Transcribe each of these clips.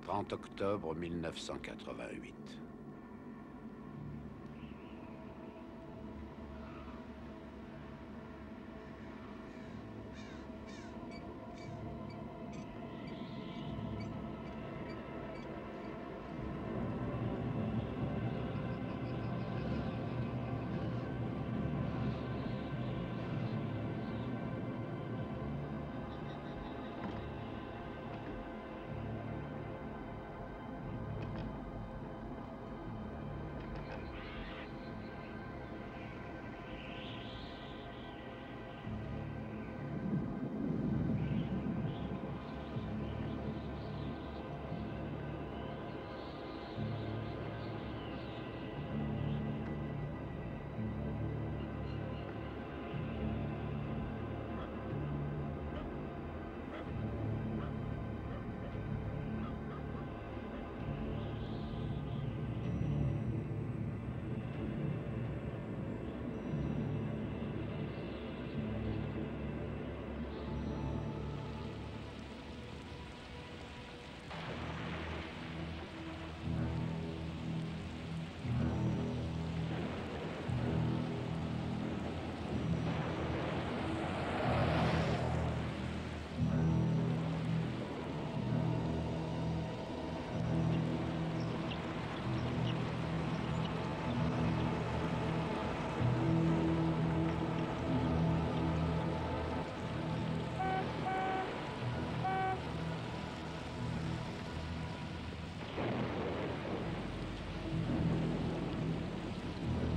30 octobre 1988.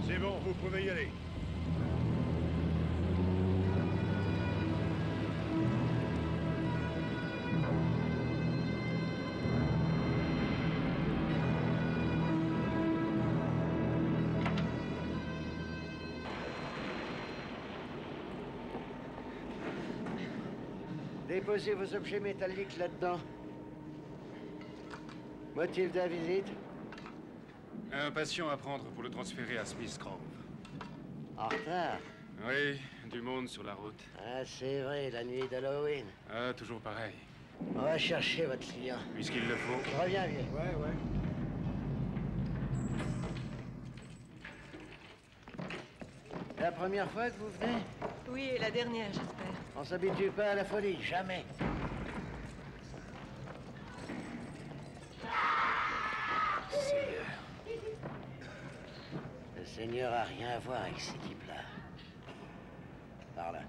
C'est bon, vous pouvez y aller. Déposez vos objets métalliques là-dedans. Motif de la visite? Un patient à prendre pour le transférer à Smith Grove. En retard? Oui, du monde sur la route. Ah, c'est vrai, la nuit d'Halloween. Ah, toujours pareil. On va chercher votre client. Puisqu'il le faut. Reviens, vieux. Ouais. La première fois que vous venez? Oui, et la dernière, j'espère. On s'habitue pas à la folie, jamais. Seigneur. Le Seigneur a rien à voir avec ces types-là. Par là.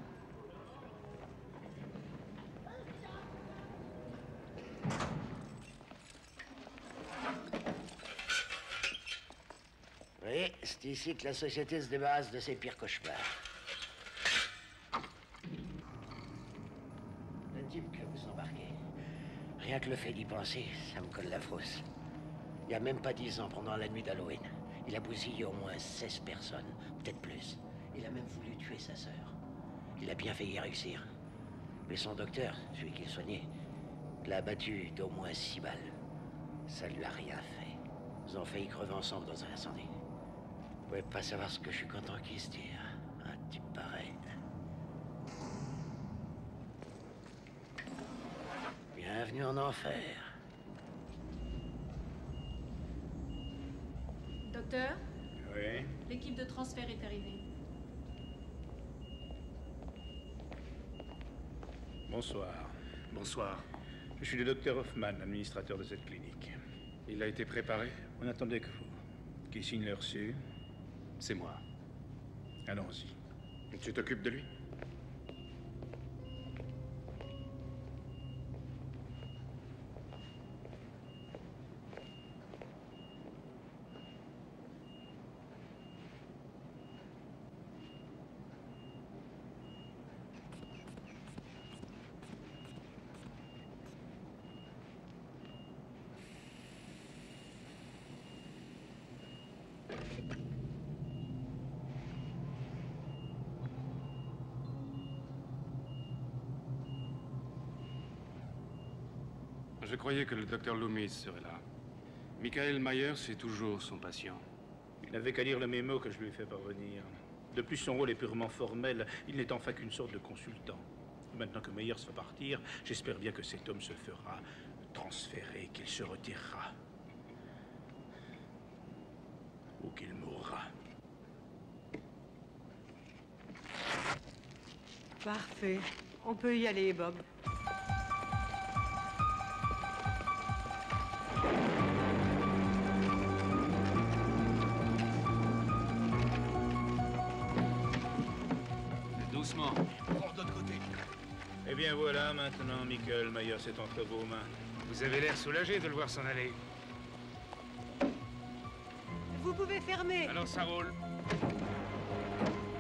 Oui, c'est ici que la société se débarrasse de ses pires cauchemars. Le type que vous embarquez, rien que le fait d'y penser, ça me colle la frousse. Il y a même pas 10 ans, pendant la nuit d'Halloween, il a bousillé au moins 16 personnes, peut-être plus. Il a même voulu tuer sa sœur. Il a bien failli y réussir. Mais son docteur, celui qui le soignait, l'a abattu d'au moins 6 balles. Ça lui a rien fait. Ils ont failli crever ensemble dans un incendie. Vous pouvez pas savoir ce que je suis content qu'il se tire. Un type pareil. Bienvenue en enfer. Docteur, Oui. l'équipe de transfert est arrivée. Bonsoir. Bonsoir. Je suis le docteur Hoffman, administrateur de cette clinique. Il a été préparé? On attendait que vous. Qui signe le reçu? C'est moi. Allons-y. Tu t'occupes de lui? Je croyais que le docteur Loomis serait là. Michael Myers est toujours son patient. Il n'avait qu'à lire le mémo que je lui ai fait parvenir. De plus, son rôle est purement formel. Il n'est enfin qu'une sorte de consultant. Maintenant que Myers va partir, j'espère bien que cet homme se fera transféré qu'il se retirera. Ou qu'il mourra. Parfait. On peut y aller, Bob. Doucement. Prends d'autre côté. Eh bien voilà, maintenant, Michael Myers est entre vos mains. Vous avez l'air soulagé de le voir s'en aller. Vous pouvez fermer. Alors ça roule.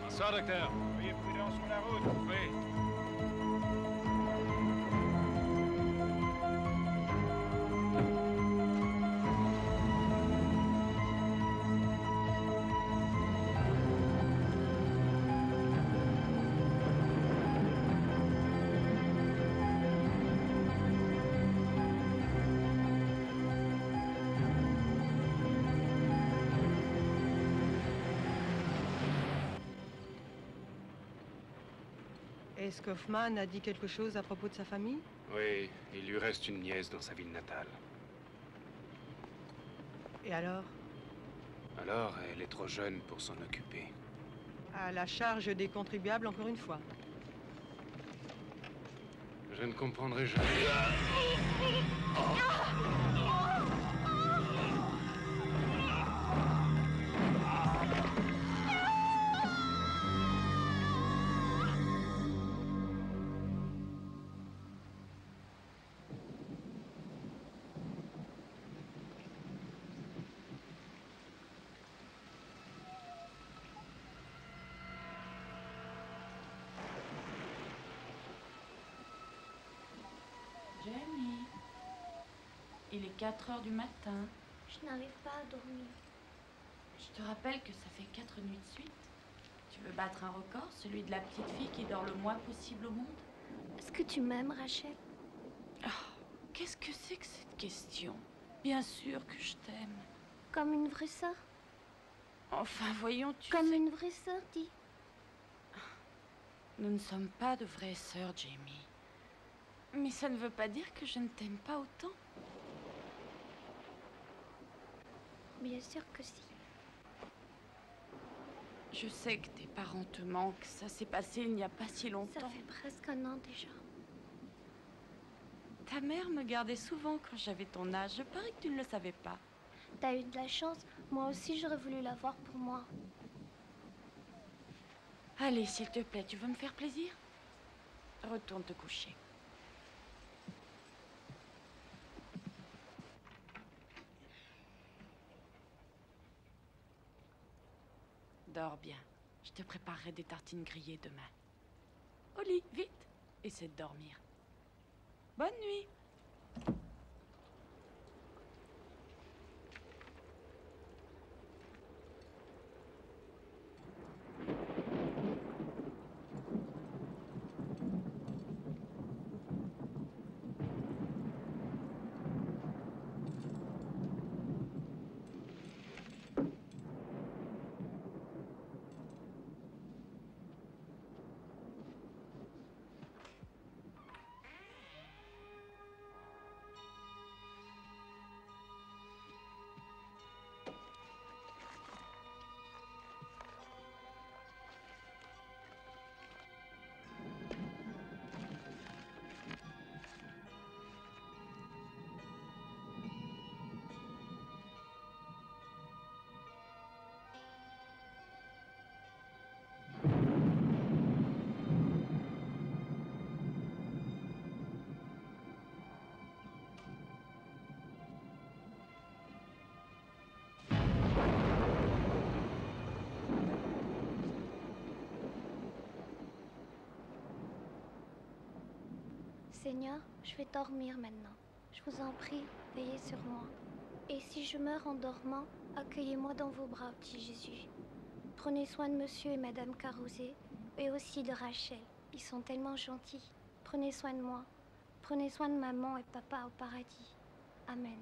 Bonsoir, docteur. Soyez prudent sur la route. Oui. Est-ce qu'Hoffman a dit quelque chose à propos de sa famille? Oui, il lui reste une nièce dans sa ville natale. Et alors? Alors, elle est trop jeune pour s'en occuper. À la charge des contribuables, encore une fois. Je ne comprendrai jamais. Jamie, il est 4 heures du matin. Je n'arrive pas à dormir. Je te rappelle que ça fait 4 nuits de suite. Tu veux battre un record, celui de la petite fille qui dort le moins possible au monde? Est-ce que tu m'aimes, Rachel? Qu'est-ce que c'est que cette question? Bien sûr que je t'aime. Comme une vraie sœur? Enfin, voyons, tu Comme sais... une vraie sœur, dis. Nous ne sommes pas de vraies sœurs, Jamie. Mais ça ne veut pas dire que je ne t'aime pas autant. Bien sûr que si. Je sais que tes parents te manquent. Ça s'est passé il n'y a pas si longtemps. Ça fait presque un an déjà. Ta mère me gardait souvent quand j'avais ton âge. Je parie que tu ne le savais pas. T'as eu de la chance. Moi aussi, j'aurais voulu l'avoir pour moi. Allez, s'il te plaît, tu veux me faire plaisir? Retourne te coucher. Dors bien. Je te préparerai des tartines grillées demain. Au lit, vite. Essaie de dormir. Bonne nuit. Seigneur, je vais dormir maintenant. Je vous en prie, veillez sur moi. Et si je meurs en dormant, accueillez-moi dans vos bras, petit Jésus. Prenez soin de monsieur et madame Carousé, et aussi de Rachel. Ils sont tellement gentils. Prenez soin de moi. Prenez soin de maman et papa au paradis. Amen.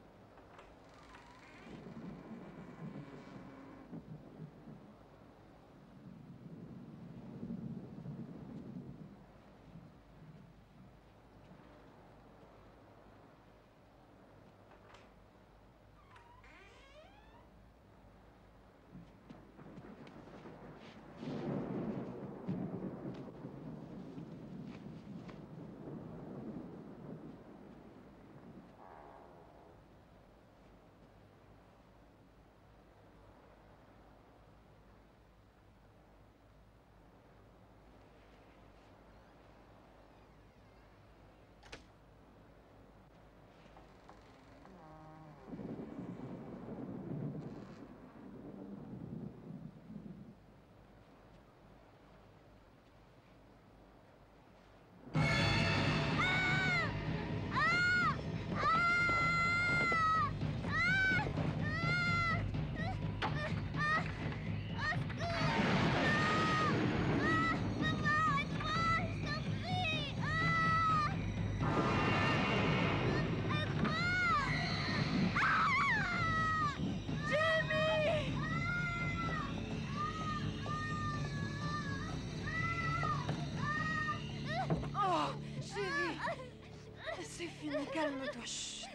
chut.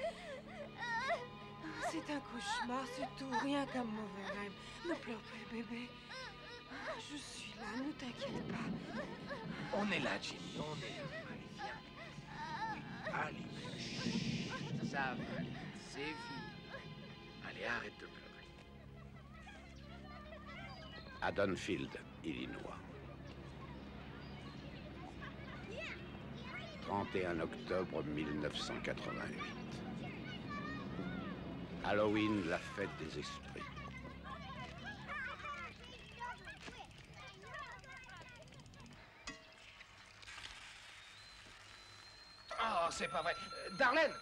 C'est un cauchemar, c'est tout, rien qu'un mauvais rêve. Ne pleure plus, bébé. Je suis là, ne t'inquiète pas. On est là, Jimmy, on est là. Allez, viens. Allez, chut. Ça va aller, c'est fini. Allez, arrête de pleurer. À Dunfield, Illinois. 31 octobre 1988. Halloween, la fête des esprits. Oh, c'est pas vrai. Darlene!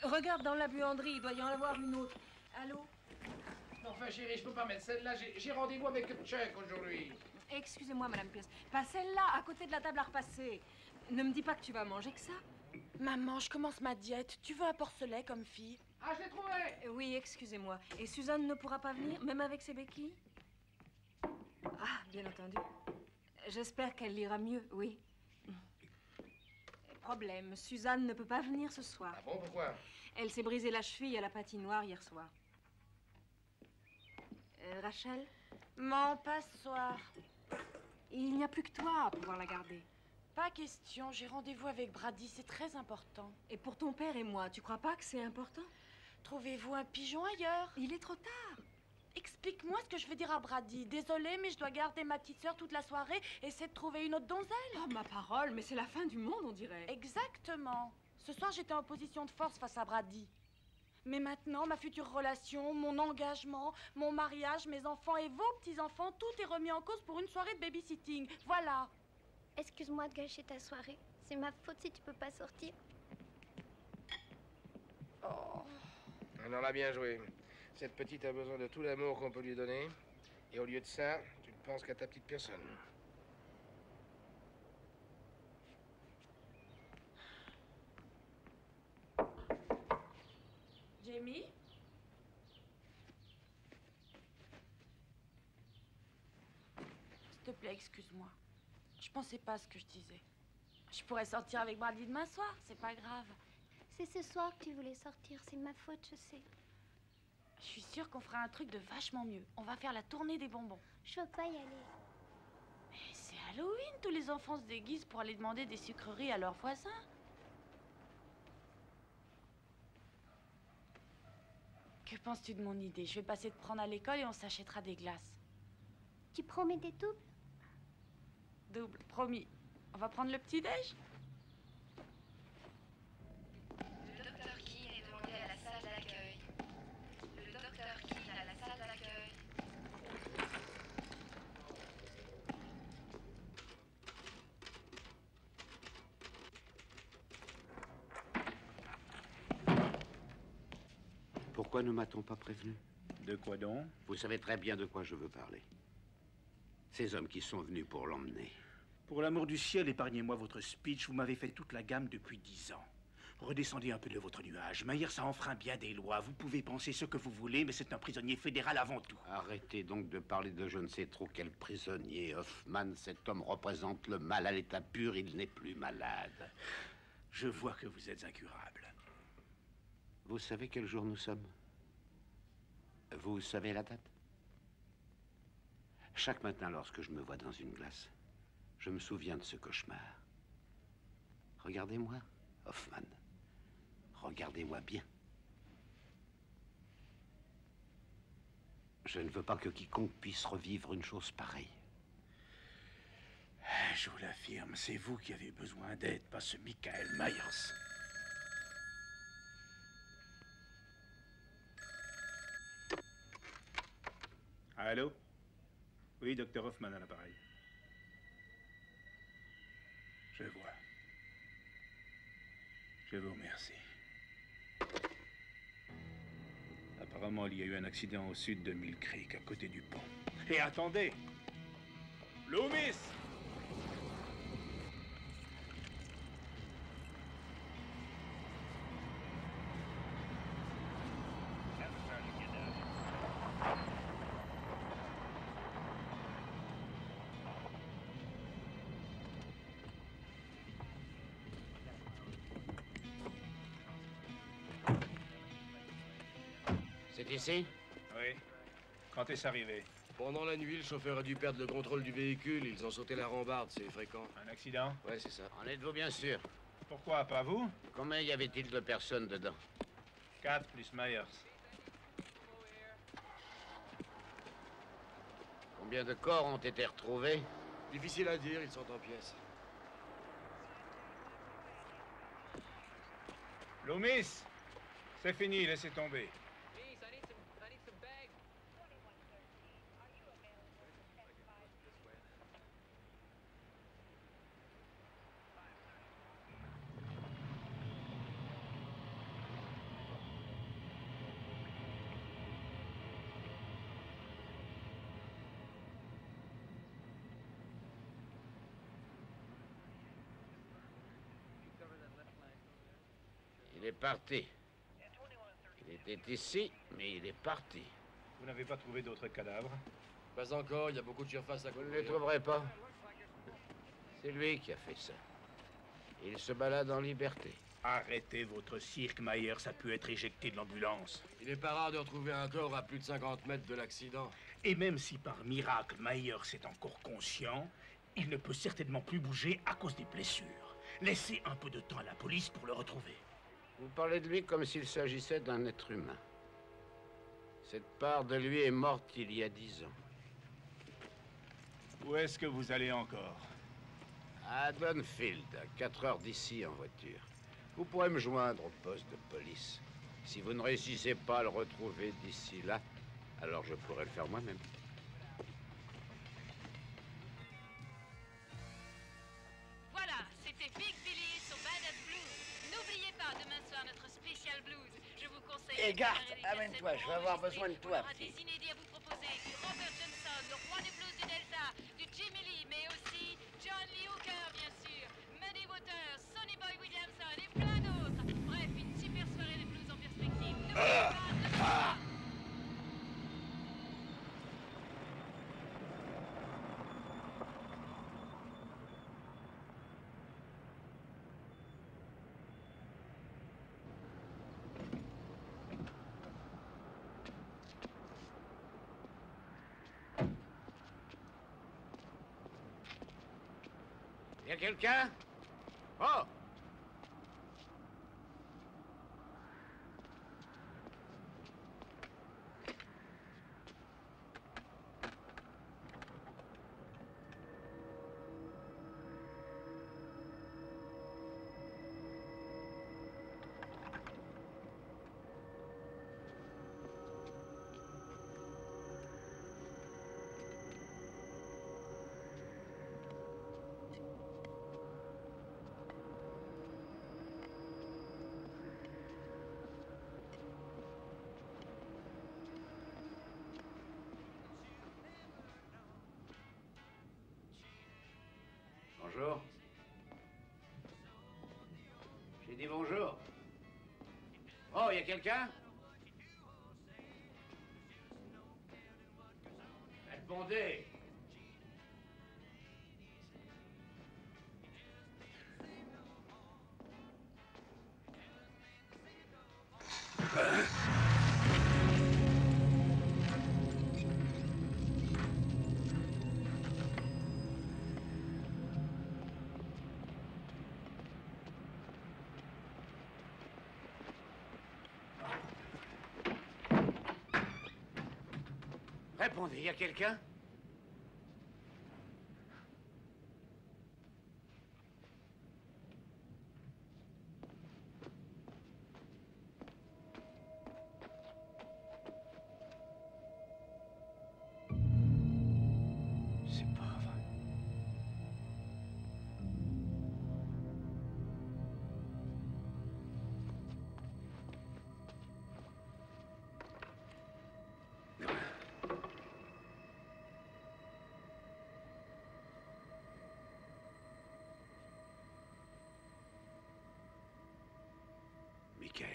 Regarde dans la buanderie, il doit y en avoir une autre. Allô? Enfin, chérie, je peux pas mettre celle-là. J'ai rendez-vous avec Chuck aujourd'hui. Excusez-moi, Madame Pierce. Pas celle-là, à côté de la table à repasser. Ne me dis pas que tu vas manger que ça. Maman, je commence ma diète. Tu veux un porcelet comme fille? Ah, je l'ai trouvé! Oui, excusez-moi. Et Suzanne ne pourra pas venir, même avec ses béquilles? Ah, bien entendu. J'espère qu'elle ira mieux, oui. Problème, Suzanne ne peut pas venir ce soir. Ah bon, pourquoi? Elle s'est brisé la cheville à la patinoire hier soir. Rachel? Maman, pas ce soir. Il n'y a plus que toi à pouvoir la garder. Pas question, j'ai rendez-vous avec Brady, c'est très important. Et pour ton père et moi, tu crois pas que c'est important? Trouvez-vous un pigeon ailleurs? Il est trop tard. Explique-moi ce que je vais dire à Brady. Désolée, mais je dois garder ma petite sœur toute la soirée et essayer de trouver une autre donzelle. Oh, ma parole, mais c'est la fin du monde, on dirait. Exactement. Ce soir, j'étais en position de force face à Brady. Mais maintenant, ma future relation, mon engagement, mon mariage, mes enfants et vos petits-enfants, tout est remis en cause pour une soirée de babysitting. Voilà. Excuse-moi de gâcher ta soirée. C'est ma faute si tu peux pas sortir. Oh. Alors là, bien joué. Cette petite a besoin de tout l'amour qu'on peut lui donner. Et au lieu de ça, tu ne penses qu'à ta petite personne. Jamie? S'il te plaît, excuse-moi. Je pensais pas à ce que je disais. Je pourrais sortir avec Brady demain soir, c'est pas grave. C'est ce soir que tu voulais sortir, c'est ma faute, je sais. Je suis sûre qu'on fera un truc de vachement mieux. On va faire la tournée des bonbons. Je veux pas y aller. Mais c'est Halloween, tous les enfants se déguisent pour aller demander des sucreries à leurs voisins. Que penses-tu de mon idée? Je vais passer te prendre à l'école et on s'achètera des glaces. Tu promets des doubles? Double, promis. On va prendre le petit-déj? Le docteur Keane est demandé à la salle d'accueil. Le docteur Keane à la salle d'accueil. Pourquoi ne m'a-t-on pas prévenu? De quoi donc? Vous savez très bien de quoi je veux parler. Ces hommes qui sont venus pour l'emmener. Pour l'amour du ciel, épargnez-moi votre speech. Vous m'avez fait toute la gamme depuis 10 ans. Redescendez un peu de votre nuage. Mayer, ça enfreint bien des lois. Vous pouvez penser ce que vous voulez, mais c'est un prisonnier fédéral avant tout. Arrêtez donc de parler de je ne sais trop quel prisonnier. Hoffman, cet homme représente le mal à l'état pur. Il n'est plus malade. Je vois que vous êtes incurable. Vous savez quel jour nous sommes? Vous savez la date? Chaque matin, lorsque je me vois dans une glace, je me souviens de ce cauchemar. Regardez-moi, Hoffman. Regardez-moi bien. Je ne veux pas que quiconque puisse revivre une chose pareille. Je vous l'affirme, c'est vous qui avez besoin d'aide, pas ce Michael Myers. Allô? Oui, docteur Hoffman à l'appareil. Je vois. Je vous remercie. Apparemment, il y a eu un accident au sud de Mill Creek, à côté du pont. Et attendez! Loomis! C'est ici? Oui. Quand est-ce arrivé? Pendant la nuit, le chauffeur a dû perdre le contrôle du véhicule. Ils ont sauté la rambarde, c'est fréquent. Un accident? Ouais, c'est ça. En êtes-vous bien sûr? Pourquoi, pas vous? Combien y avait-il de personnes dedans? 4 plus Myers. Combien de corps ont été retrouvés? Difficile à dire, ils sont en pièces. Loomis! C'est fini, laissez tomber. Il est parti. Il était ici, mais il est parti. Vous n'avez pas trouvé d'autres cadavres? Pas encore, il y a beaucoup de surface à Vous ne couvrir. les trouverez pas. C'est lui qui a fait ça. Il se balade en liberté. Arrêtez votre cirque, Myers a pu être éjecté de l'ambulance. Il n'est pas rare de retrouver un corps à plus de 50 mètres de l'accident. Et même si par miracle Myers est encore conscient, il ne peut certainement plus bouger à cause des blessures. Laissez un peu de temps à la police pour le retrouver. Vous parlez de lui comme s'il s'agissait d'un être humain. Cette part de lui est morte il y a 10 ans. Où est-ce que vous allez encore? À Dunfield, à 4 heures d'ici en voiture. Vous pourrez me joindre au poste de police. Si vous ne réussissez pas à le retrouver d'ici là, alors je pourrai le faire moi-même. Voilà, c'était Big Billy sur Badass Blues. N'oubliez pas, demain soir, notre spécial blues. Je vous conseille... Hé, Garth, amène-toi, je vais avoir besoin de toi, On aura des inédits à vous proposer. Du Robert Johnson, le roi du blues du Delta, du Jimmy Lee, mais aussi John Lee Hooker, bien sûr, Muddy Waters, Sonny Boy Williamson et plein d'autres. Bref, une super soirée de blues en perspective. N'oubliez pas, demain soir. Y a quelqu'un? Oh! Bonjour. J'ai dit bonjour. Oh, y a quelqu'un? Répondez. Répondez, y a quelqu'un? C'est pas vrai. Michael.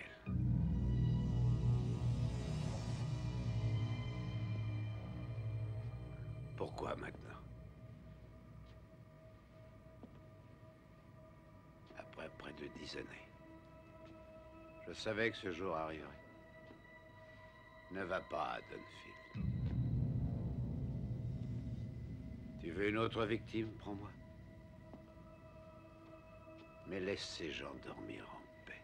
Pourquoi maintenant? Après près de 10 années. Je savais que ce jour arriverait. Ne va pas à Dunfield. Tu veux une autre victime? Prends-moi. Mais laisse ces gens dormir en paix.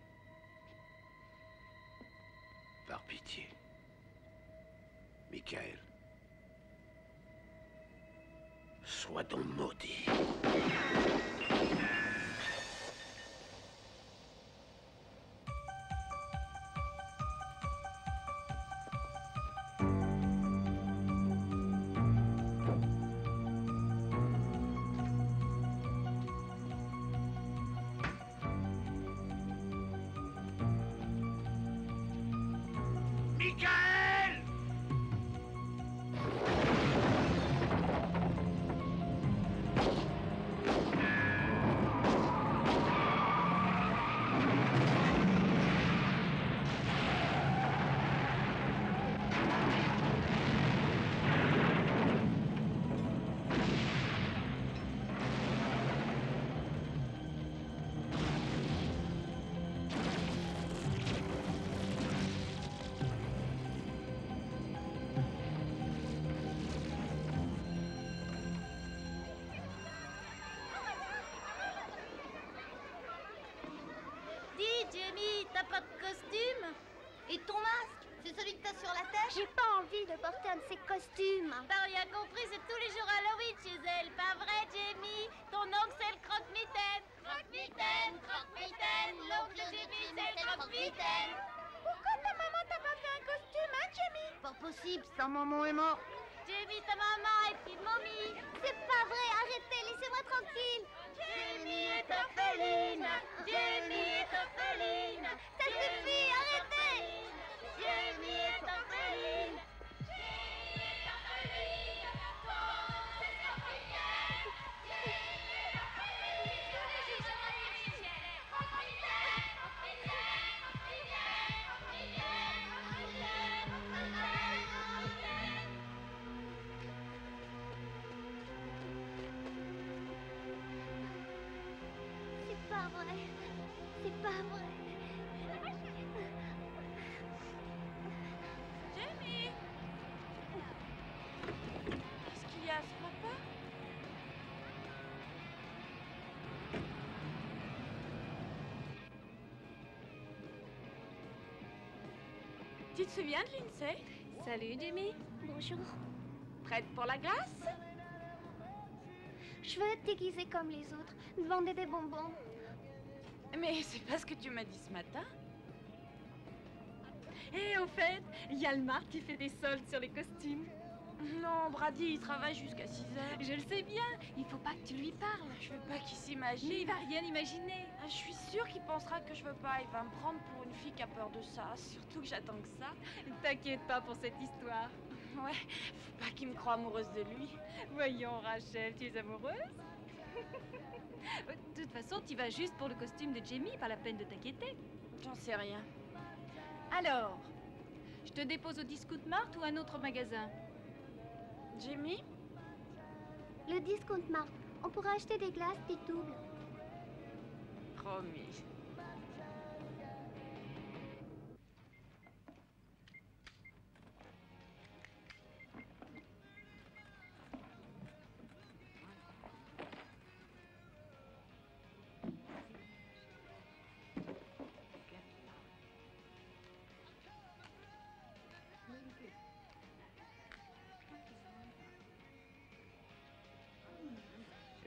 Par pitié. Michael. Sois donc maudit. Michael! Dis, Jamie, t'as pas de costume? Et ton masque? C'est celui que t'as sur la tête? J'ai pas envie de porter un de ces costumes. T'as rien compris, c'est tous les jours Halloween chez elle. Pas vrai, Jamie? Ton oncle, c'est le croque-mitaine. Croque-mitaine, croque-mitaine. L'oncle Jamie, c'est le croque-mitaine. Pourquoi ta maman t'a pas fait un costume, hein, Jamie? Pas possible, sa maman est morte. Jamie, ta maman est une momie. C'est pas vrai, arrêtez, laissez-moi tranquille. Jamie est orpheline. Jamie est orpheline. Ça suffit, arrêtez. Jamie est orpheline. C'est pas vrai. C'est pas vrai. Jamie! Qu'est-ce qu'il y a, ce papa? Tu te souviens de Lindsay? Salut, Jamie. Bonjour. Prête pour la glace? Je veux être déguisée comme les autres, demander des bonbons. Mais c'est pas ce que tu m'as dit ce matin. Et au fait, il y a le Marc qui fait des soldes sur les costumes. Non, Brady, il travaille jusqu'à 6 heures. Je le sais bien, il faut pas que tu lui parles. Je veux pas qu'il s'imagine. Mais il va rien imaginer. Je suis sûre qu'il pensera que je veux pas. Il va me prendre pour une fille qui a peur de ça. Surtout que j'attends que ça. T'inquiète pas pour cette histoire. Ouais, faut pas qu'il me croie amoureuse de lui. Voyons, Rachel, tu es amoureuse? De toute façon, tu vas juste pour le costume de Jamie, pas la peine de t'inquiéter. J'en sais rien. Alors, je te dépose au Discount Mart ou à un autre magasin? Jamie? Le Discount Mart. On pourra acheter des glaces des doubles. Promis.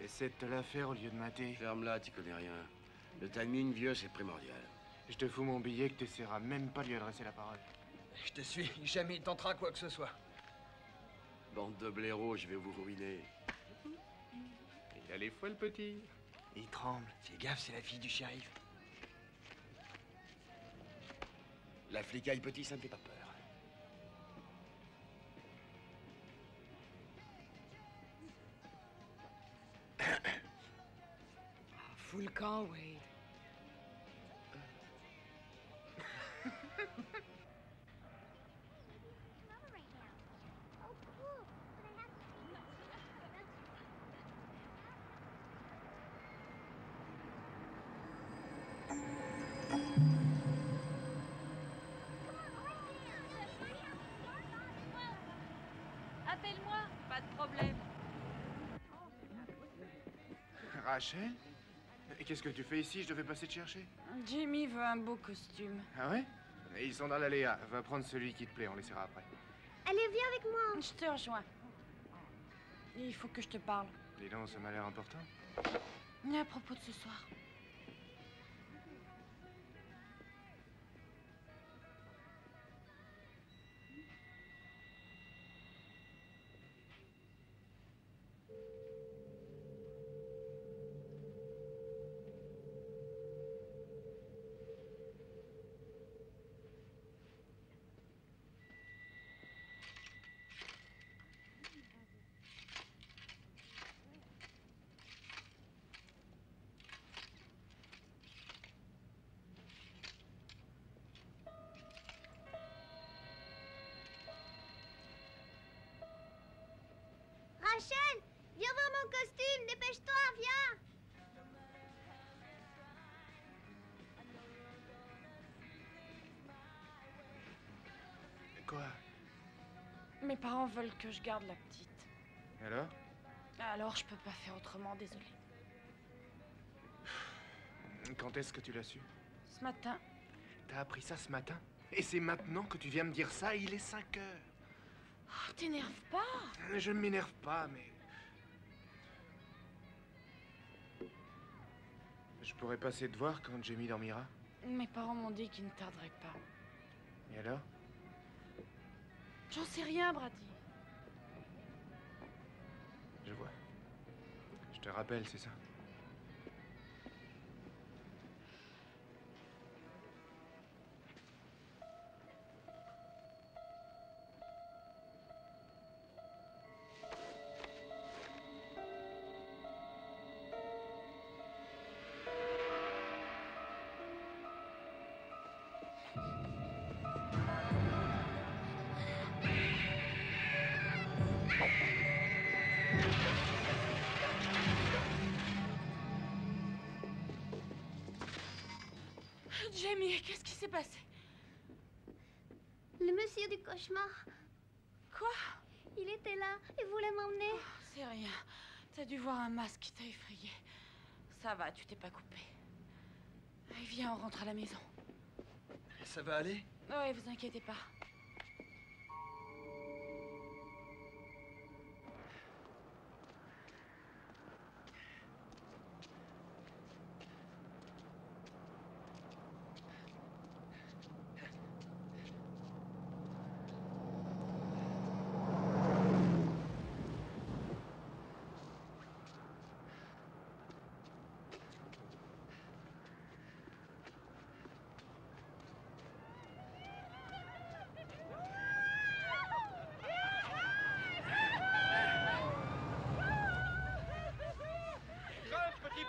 Essaie de te la faire au lieu de mater. Ferme-la, tu connais rien. Le timing, vieux, c'est primordial. Je te fous mon billet que t'essaieras même pas de lui adresser la parole. Je te suis, jamais il tentera quoi que ce soit. Bande de blaireaux, je vais vous ruiner. Il a les fois le petit. Il tremble. Fais gaffe, c'est la fille du shérif. La flicaille petit, ça ne fait pas peur. Full camp, Wade. Rachel? Et qu'est-ce que tu fais ici? Je devais passer te chercher. Jamie veut un beau costume. Ah ouais? Et ils sont dans l'Aléa. Va prendre celui qui te plaît, on laissera après. Allez, viens avec moi. Je te rejoins. Il faut que je te parle. Dis donc, ça m'a l'air important. À propos de ce soir. Rachel, viens voir mon costume, dépêche-toi, viens. Quoi? Mes parents veulent que je garde la petite. Alors? Alors, je peux pas faire autrement, désolée. Quand est-ce que tu l'as su? Ce matin. T'as appris ça ce matin? Et c'est maintenant que tu viens me dire ça? Il est 5 heures. Oh, t'énerve pas. Je ne m'énerve pas, mais... Je pourrais passer te voir quand Jamie dormira? Mes parents m'ont dit qu'ils ne tarderaient pas. Et alors? J'en sais rien, Brady. Je vois. Je te rappelle, c'est ça? Jamie, qu'est-ce qui s'est passé? Le monsieur du cauchemar. Quoi? Il était là et voulait m'emmener. Oh, c'est rien. T'as dû voir un masque qui t'a effrayé. Ça va, tu t'es pas coupé. Allez, viens, on rentre à la maison. Ça va aller? Oui, vous inquiétez pas.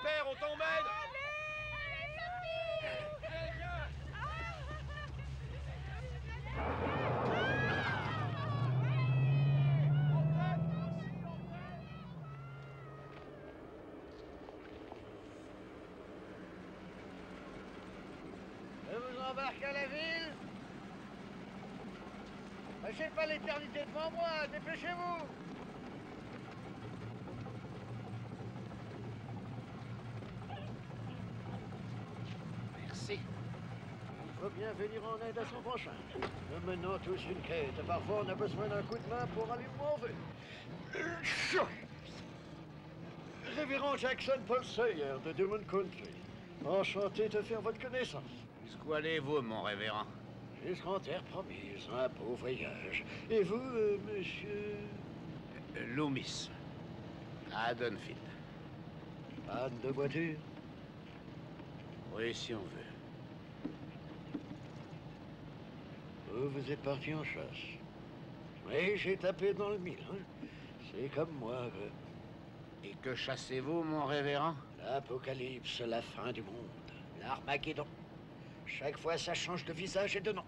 Père, on t'emmène! Je vous embarque à la ville? J'ai pas l'éternité devant moi, dépêchez-vous! Il faut bien venir en aide à son prochain. Nous menons tous une quête. Parfois, on a besoin d'un coup de main pour aller où on veut. Révérend Jackson Paul Sawyer de Dumont Country. Enchanté de faire votre connaissance. Jusqu'où allez-vous, mon révérend? Jusqu'en terre promise, un beau voyage. Et vous, monsieur... Loomis. À Dunfield. Panne de voiture? Oui, si on veut. Vous êtes parti en chasse. Oui, j'ai tapé dans le mille. Hein. C'est comme moi. Et que chassez-vous, mon révérend? L'apocalypse, la fin du monde. L'Armageddon. Chaque fois, ça change de visage et de nom.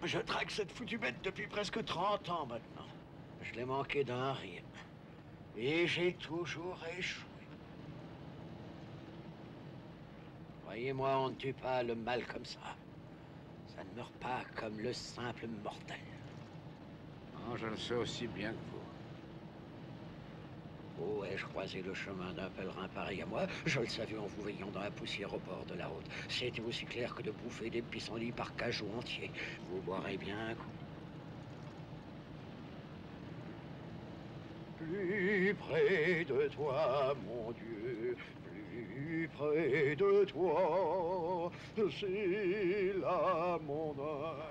Je traque cette foutue bête depuis presque 30 ans maintenant. Je l'ai manqué d'un rien. Et j'ai toujours échoué. Croyez-moi, on ne tue pas le mal comme ça. Ça ne meurt pas comme le simple mortel. Non, je le sais aussi bien que Oh, ai-je croisé le chemin d'un pèlerin pareil à moi? Je le savais en vous voyant dans la poussière au bord de la route. C'était aussi clair que de bouffer des pissenlits par cajou entier. Vous boirez bien un coup. Plus près de toi, mon Dieu, plus près de toi, c'est là mon âme.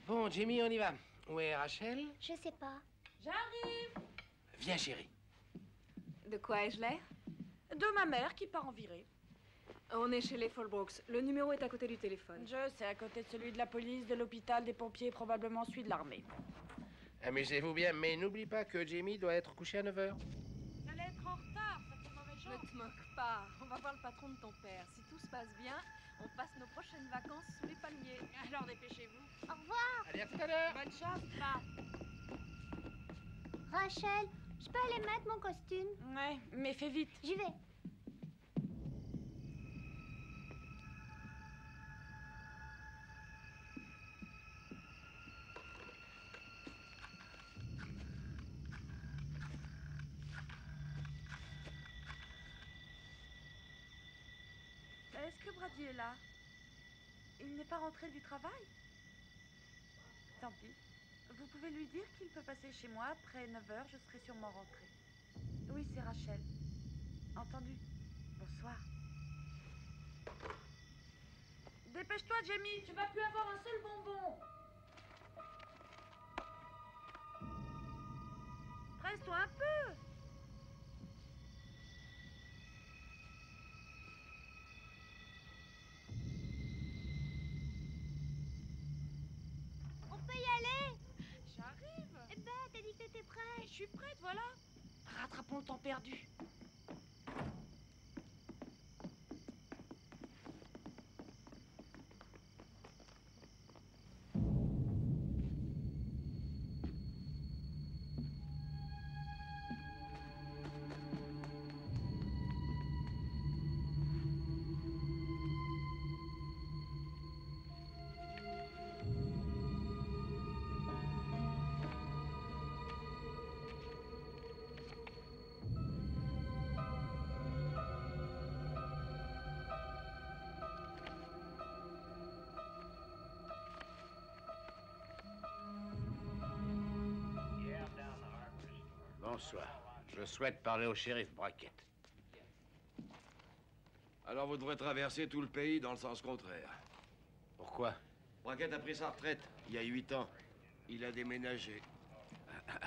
Bon, Jamie, on y va. Où est Rachel? Je sais pas. J'arrive. Viens, chérie. De quoi ai-je l'air? De ma mère qui part en virée. On est chez les Fallbrooks. Le numéro est à côté du téléphone. Je sais, à côté de celui de la police, de l'hôpital, des pompiers, probablement celui de l'armée. Amusez-vous bien, mais n'oublie pas que Jamie doit être couché à 9 h. Vous allez être en retard, ça fait mauvais genre. Ne te moque pas. On va voir le patron de ton père. Si tout se passe bien, on passe nos prochaines vacances sous les palmiers. Alors dépêchez-vous. Au revoir. Allez, à tout à l'heure. Bonne chance, va. Rachel, je peux aller mettre mon costume? Ouais, mais fais vite. J'y vais. Est-ce que Brady est là? Il n'est pas rentré du travail? Tant pis. Vous pouvez lui dire qu'il peut passer chez moi après 9 h, je serai sûrement rentrée. Oui, c'est Rachel. Entendu. Bonsoir. Dépêche-toi, Jamie, tu vas plus avoir un seul bonbon. Presse-toi un peu. On peut y aller? J'arrive. Eh ben, t'as dit que t'étais prête. Je suis prête, voilà. Rattrapons le temps perdu. Bonsoir. Je souhaite parler au shérif Brackett. Alors vous devrez traverser tout le pays dans le sens contraire. Pourquoi? Brackett a pris sa retraite il y a 8 ans. Il a déménagé.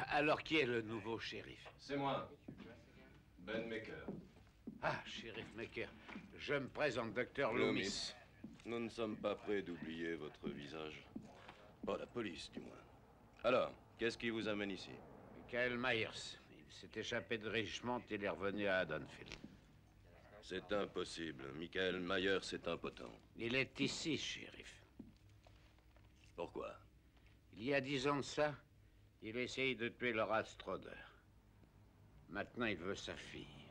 Alors qui est le nouveau shérif? C'est moi, Ben Maker. Ah, shérif Maker. Je me présente, docteur Loomis. Nous ne sommes pas prêts d'oublier votre visage. Pas la police, du moins. Alors, qu'est-ce qui vous amène ici? Michael Myers. Il s'est échappé de Richmond et il est revenu à Haddonfield. C'est impossible. Michael Myers est impotent. Il est ici, shérif. Pourquoi? Il y a 10 ans de ça, il essaye de tuer Laura Stroder. Maintenant, il veut sa fille.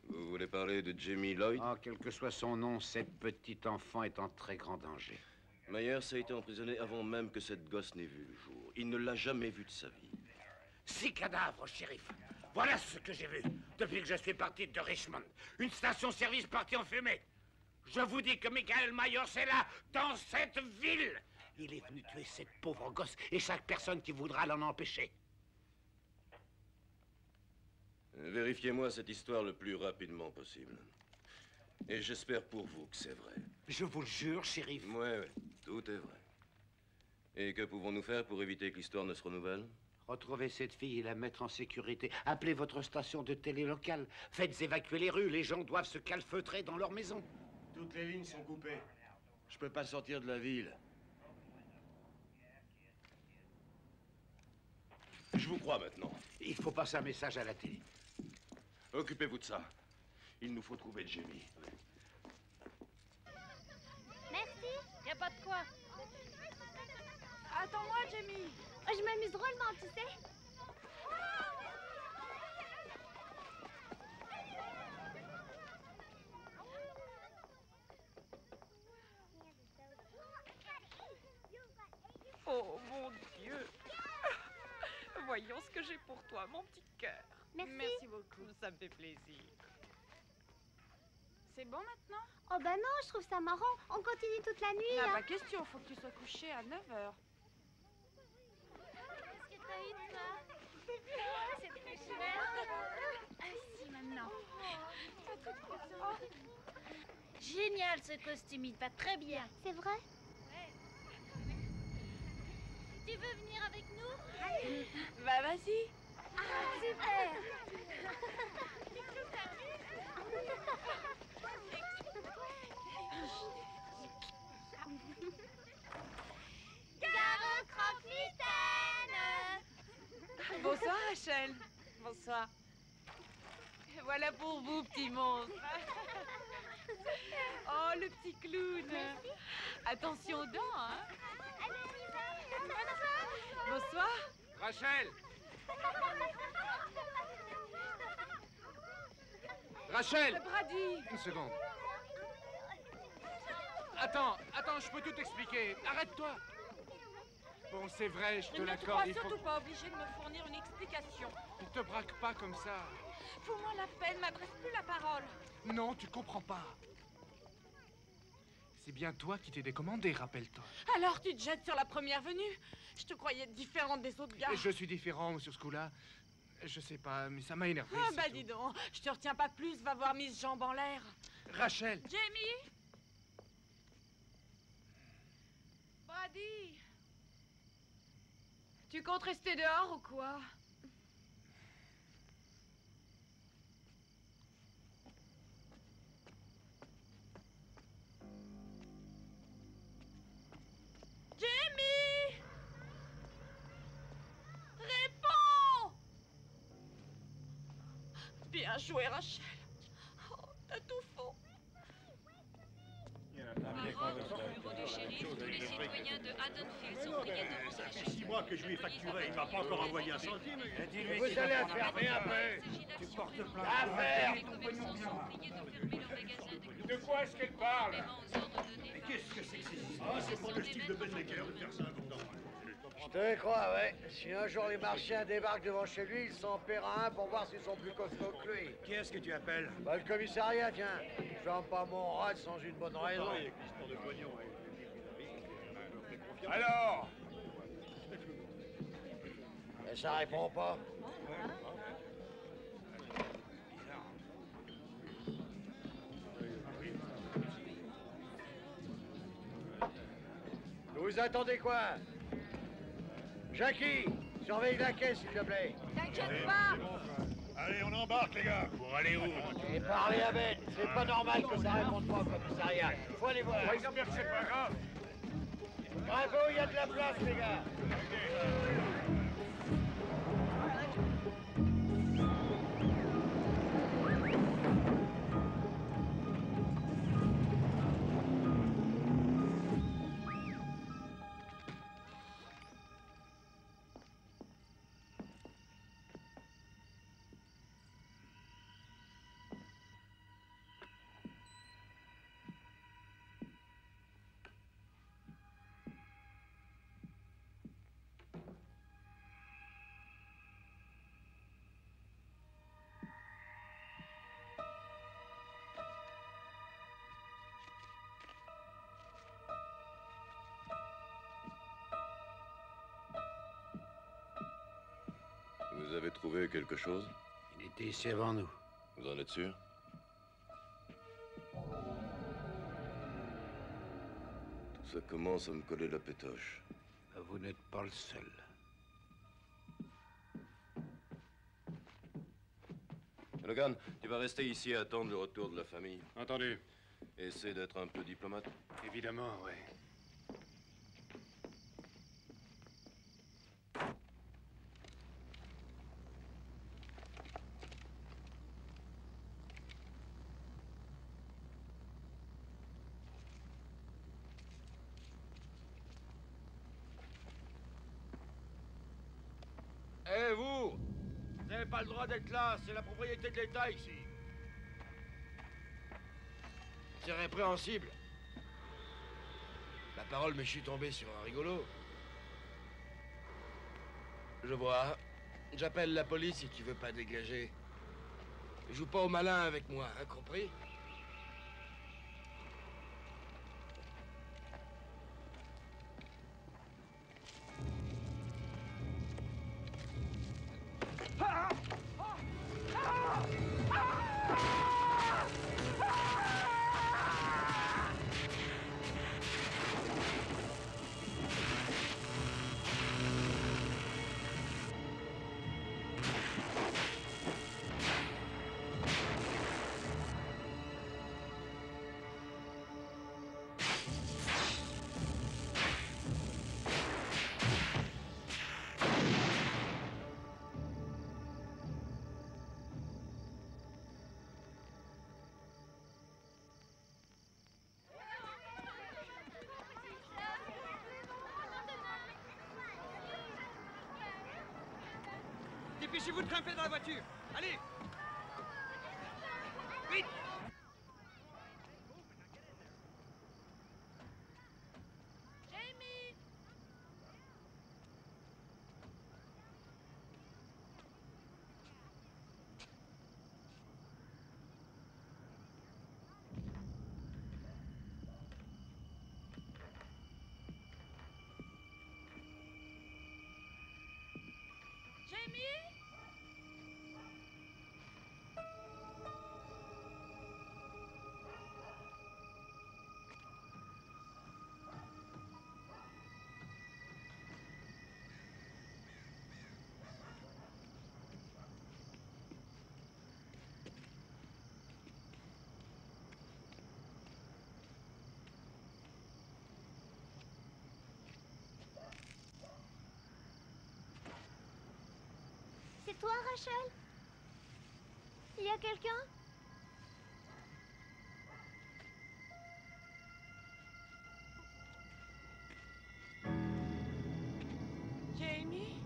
Vous voulez parler de Jamie Lloyd? Oh, quel que soit son nom, cette petite enfant est en très grand danger. Myers a été emprisonné avant même que cette gosse n'ait vu le jour. Il ne l'a jamais vue de sa vie. 6 cadavres, shérif. Voilà ce que j'ai vu depuis que je suis parti de Richmond. Une station-service partie en fumée. Je vous dis que Michael Myers est là, dans cette ville. Il est venu tuer cette pauvre gosse et chaque personne qui voudra l'en empêcher. Vérifiez-moi cette histoire le plus rapidement possible. Et j'espère pour vous que c'est vrai. Je vous le jure, shérif. Ouais, tout est vrai. Et que pouvons-nous faire pour éviter que l'histoire ne se renouvelle? Retrouvez cette fille et la mettre en sécurité. Appelez votre station de télé locale. Faites évacuer les rues. Les gens doivent se calfeutrer dans leur maison. Toutes les lignes sont coupées. Je peux pas sortir de la ville. Je vous crois maintenant. Il faut passer un message à la télé. Occupez-vous de ça. Il nous faut trouver Jamie. Y a pas de quoi. Attends-moi, Jamie. Oh, je m'amuse drôlement, tu sais. Oh mon Dieu. Voyons ce que j'ai pour toi, mon petit cœur. Merci beaucoup. Ça me fait plaisir. C'est bon maintenant? Oh bah non, je trouve ça marrant. On continue toute la nuit, Ah, là. pas question, faut que tu sois couché à 9h. Qu'est-ce que t'as eu, toi? C'est bien, c'est très chouette. Assis maintenant. Génial ce costume, il te va très bien. C'est vrai? Tu veux venir avec nous? Bah vas-y. Ah, super. Gare croque-mitaine. Bonsoir, Rachel. Bonsoir. Voilà pour vous, petit monstre. Oh, le petit clown. Attention aux dents, hein. Bonsoir. Rachel! Rachel! Brady. Une seconde. Attends, je peux tout expliquer. Arrête-toi! Bon, c'est vrai, je te Ne te l'accorde. crois Il faut... surtout pas obligé de me fournir une explication. Ne te braque pas comme ça. Fous-moi la peine, m'adresse plus la parole. Non, tu comprends pas. C'est bien toi qui t'es décommandé, rappelle-toi. Alors tu te jettes sur la première venue? Je te croyais différente des autres gars. Et je suis différent sur ce coup-là. Je sais pas, mais ça m'a énervé. Ah c'est bah tout. dis donc, je te retiens pas plus, va voir Miss Jambe en l'air. Rachel! Jamie? Brady? Tu comptes rester dehors ou quoi? Jamie! Réponds! Bien joué, Rachel. Oh, t'as tout faux. Au bureau du shérif, tous les citoyens de Haddonfield sont priés de rendre la chose. 6 mois que je lui ai facturé, il m'a pas encore envoyé un centime. Vous allez enfermer un peu. Tu portes plainte. Affaire. Les commerçants sont priés de fermer leurs magasins de De quoi est-ce qu'elle parle? Mais qu'est-ce que c'est que c'est? Ah, c'est pas le style de Ben Maker de faire ça un coup Je te crois, ouais. Si un jour les martiens débarquent devant chez lui, ils s'en paieront un pour voir s'ils sont plus costauds que lui. Qui est-ce que tu appelles? Bah, le commissariat, tiens. Je vends pas mon rad sans une bonne raison. Alors? Et ça répond pas. Vous attendez quoi? Jackie, surveille la caisse, s'il te plaît. T'inquiète pas. Allez, on embarque, les gars. Pour aller où? Et parlez à Ben. C'est pas normal que ça réponde pas au commissariat. Faut aller voir. Ils ont bien que c'est pas grave. Bravo, il y a de la place, les gars. Vous avez trouvé quelque chose? Il était ici avant nous. Vous en êtes sûr? Tout ça commence à me coller la pétoche. Vous n'êtes pas le seul. Logan, tu vas rester ici à attendre le retour de la famille. Entendu. Essaie d'être un peu diplomate. Évidemment, ouais. pas le droit d'être là. C'est la propriété de l'État ici. C'est répréhensible. La parole, mais je suis tombé sur un rigolo. Je vois. J'appelle la police si tu veux pas dégager. Joue pas au malin avec moi, hein, compris? Dépêchez-vous de grimper dans la voiture. Allez! Vite! Jamie! Jamie? C'est toi, Rachel? Il y a quelqu'un? Jamie?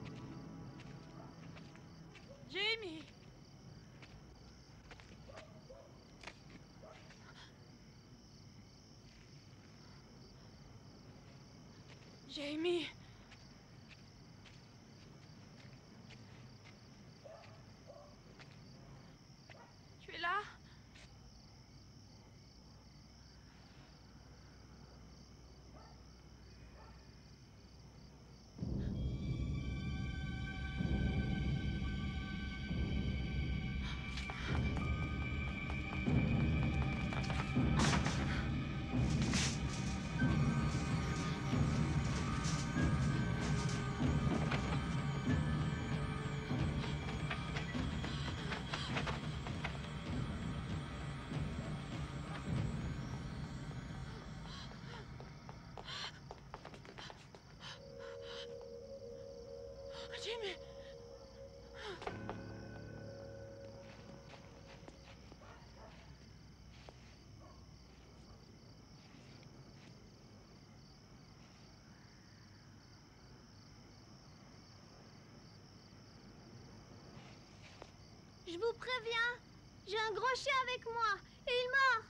Jamie? Jamie? Tu es là? Jamie? Je vous préviens, j'ai un gros chien avec moi et il mord.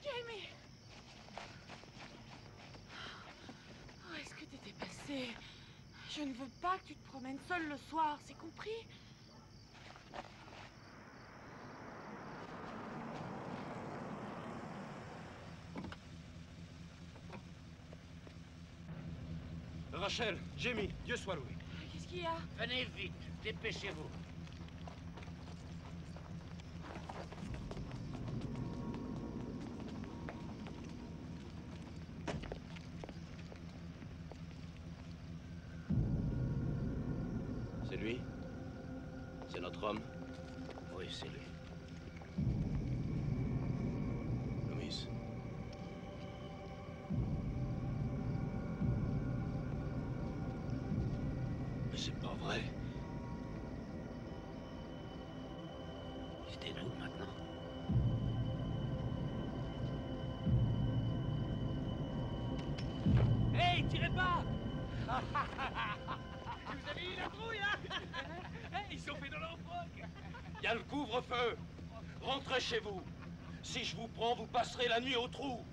Jamie! Où est-ce que t'étais passé? Je ne veux pas que tu te promènes seul le soir, c'est compris? Rachel, Jamie, Dieu soit loué. Qu'est-ce qu'il y a? Venez vite, dépêchez-vous. C'est lui? C'est notre homme? Oui, c'est lui. Loomis. Mais c'est pas vrai. Il se dénoude maintenant. Hey, tirez pas! Vous avez eu la trouille, là? Ils sont fait dans leur froc. Il y a le couvre-feu. Rentrez chez vous. Si je vous prends, vous passerez la nuit au trou.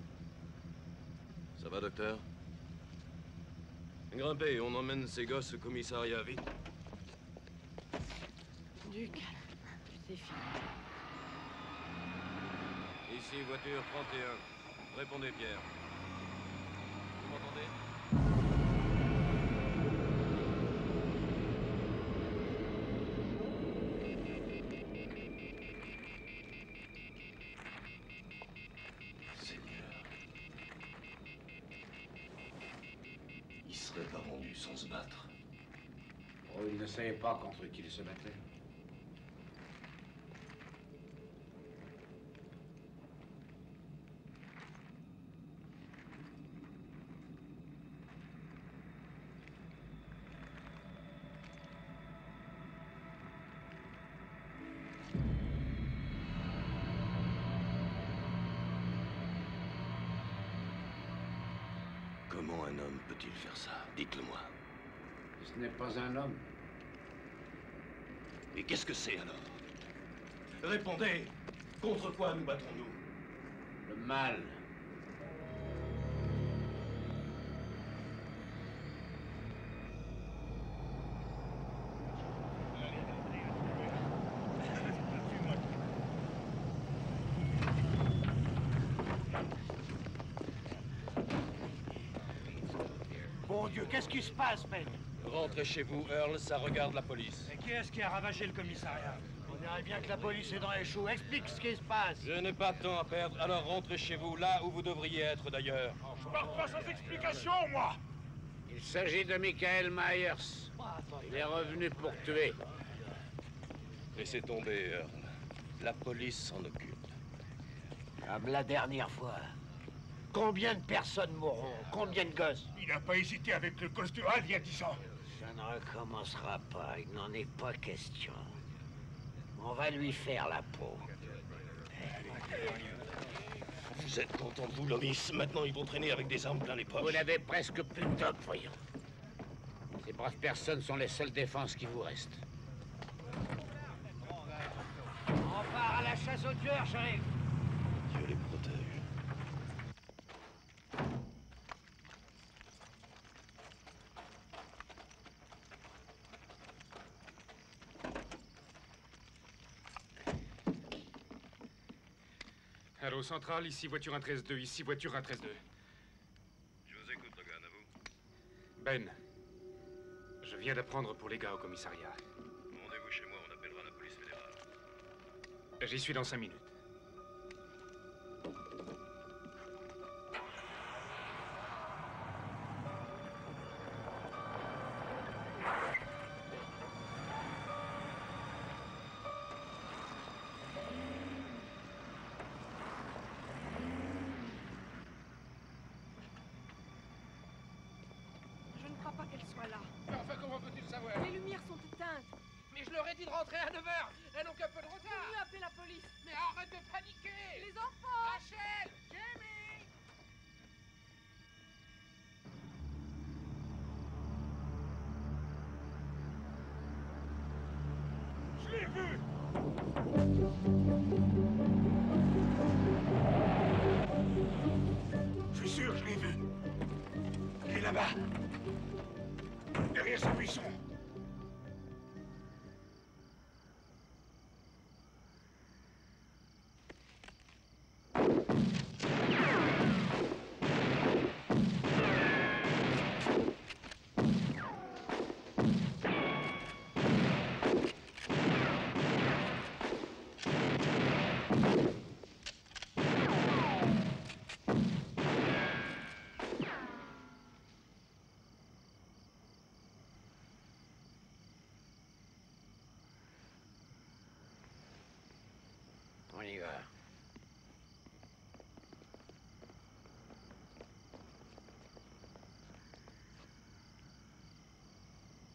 Ça va, docteur? Grimpez, on emmène ces gosses au commissariat, vite. Du calme. C'est fini. Ici, voiture 31. Répondez, Pierre. Vous m'entendez? Il serait pas rendu sans se battre. Oh, il ne savait pas contre qui il se battait. Comment un homme peut-il faire ça? Dites-le-moi. Ce n'est pas un homme. Et qu'est-ce que c'est alors? Répondez! Contre quoi nous battons-nous? Le mal. Bon Dieu, qu'est-ce qui se passe, Ben? Rentrez chez vous, Earl, ça regarde la police. Et qui est-ce qui a ravagé le commissariat? On dirait bien que la police est dans les choux. Explique ce qui se passe. Je n'ai pas de temps à perdre, alors rentrez chez vous, là où vous devriez être d'ailleurs. Je pars pas sans explication, moi. Il s'agit de Michael Myers. Il est revenu pour tuer. Laissez tomber, Earl. La police s'en occupe. Comme la dernière fois. Combien de personnes mourront? Combien de gosses? Il n'a pas hésité avec le gosse de Hal il y a 10 ans. Ça ne recommencera pas. Il n'en est pas question. On va lui faire la peau. Vous êtes content de vous, Lomis? Maintenant, ils vont traîner avec des armes plein les poches. Vous n'avez presque plus de top, voyons. Ces braves personnes sont les seules défenses qui vous restent. On part à la chasse aux tueurs, shérif. Dieu les protège. Allô, centrale, ici voiture 132, ici voiture 132. Je vous écoute, Logan, à vous. Ben, je viens d'apprendre pour les gars au commissariat. Rendez-vous chez moi, on appellera la police fédérale. J'y suis dans 5 minutes. Je ne crois pas qu'elle soit là. Mais enfin, comment peux-tu le savoir? Les lumières sont éteintes. Mais je leur ai dit de rentrer à 9h. Elles n'ont qu'un peu de Vaut retard. mieux appeler la police. Mais arrête de paniquer. Les enfants. Rachel, Jamie. Je l'ai vu. Je suis sûr, je l'ai vu. Il est là-bas. Derrière ce buisson. On y va.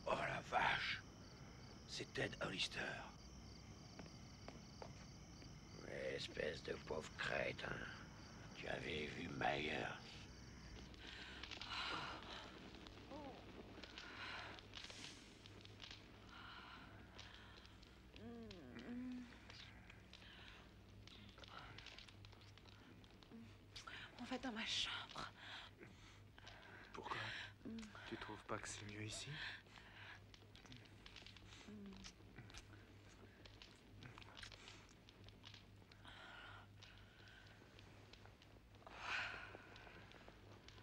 Oh la vache! C'est Ted Hollister. Ouais, espèce de pauvre crétin. Tu avais vu Myers. On va dans ma chambre. Pourquoi? Tu trouves pas que c'est mieux ici?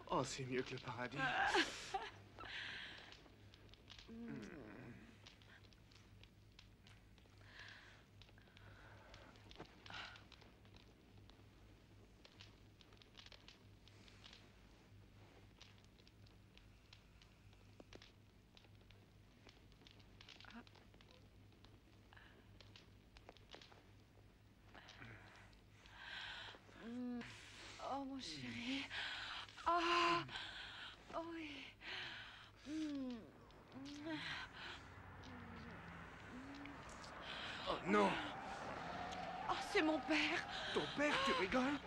Oh, c'est mieux que le paradis. Oh, mon chéri. Ah, oh oui. Oh non! Oh, c'est mon père. Ton père, tu rigoles?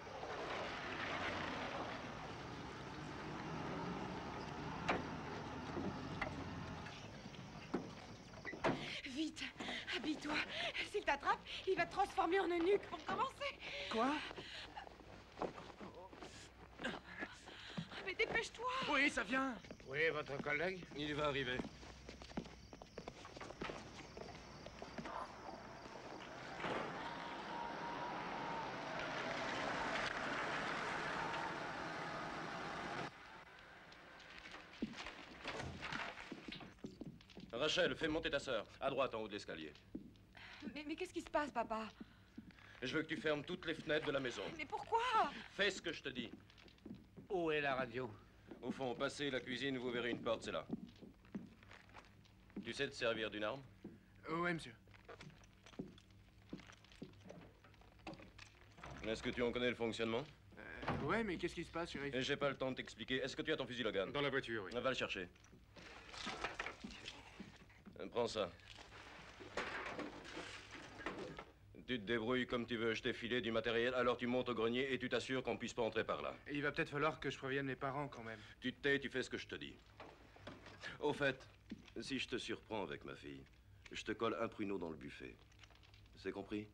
Vite, habille-toi. S'il t'attrape, il va te transformer en eunuque pour commencer. Quoi? Mais dépêche-toi. Oui, ça vient. Oui, votre collègue? Il va arriver. Rachel, fais monter ta sœur. À droite, en haut de l'escalier. Mais qu'est-ce qui se passe, papa? Je veux que tu fermes toutes les fenêtres de la maison. Mais pourquoi? Fais ce que je te dis. Où est la radio? Au fond, passez la cuisine, vous verrez une porte, c'est là. Tu sais te servir d'une arme? Oui, monsieur. Est-ce que tu en connais le fonctionnement? Ouais, mais qu'est-ce qui se passe, chérie? J'ai pas le temps de t'expliquer. Est-ce que tu as ton fusil Logan? Dans la voiture, oui. Va le chercher. Prends ça. Tu te débrouilles comme tu veux. Je t'ai filé du matériel, alors tu montes au grenier et tu t'assures qu'on puisse pas entrer par là. Il va peut-être falloir que je prévienne mes parents, quand même. Tu te tais, tu fais ce que je te dis. Au fait, si je te surprends avec ma fille, je te colle un pruneau dans le buffet. C'est compris?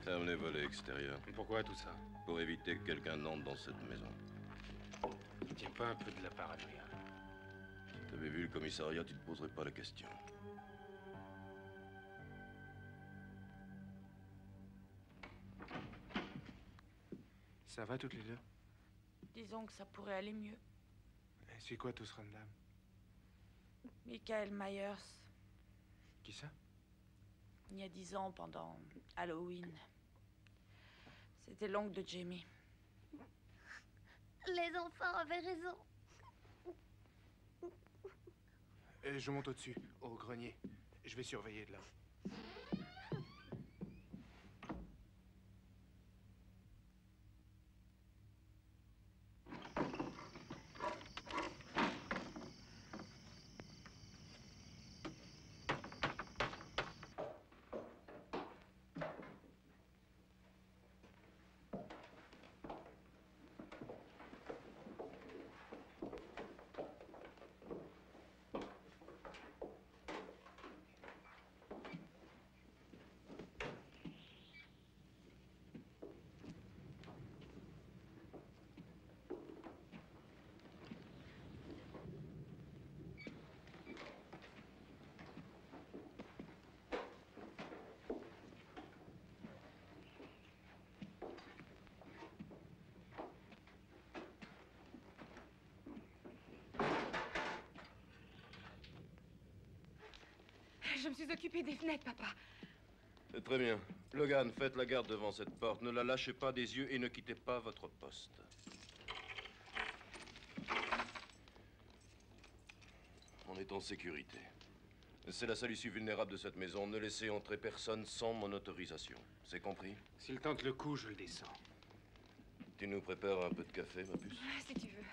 Ferme les volets extérieurs. Pourquoi tout ça? Pour éviter que quelqu'un n'entre dans cette maison. Tiens pas un peu de la paranoïa. T'avais vu le commissariat, tu te poserais pas la question. Ça va toutes les deux? Disons que ça pourrait aller mieux. C'est quoi tout ce random? Michael Myers, Qui ça? il y a 10 ans, pendant Halloween. C'était l'oncle de Jamie. Les enfants avaient raison. Je monte au-dessus, au grenier. Je vais surveiller de là. Je me suis occupée des fenêtres, papa. Très bien. Logan, faites la garde devant cette porte. Ne la lâchez pas des yeux et ne quittez pas votre poste. On est en sécurité. C'est la seule issue vulnérable de cette maison. Ne laissez entrer personne sans mon autorisation. C'est compris? S'il tente le coup, je le descends. Tu nous prépares un peu de café, ma puce? Si tu veux.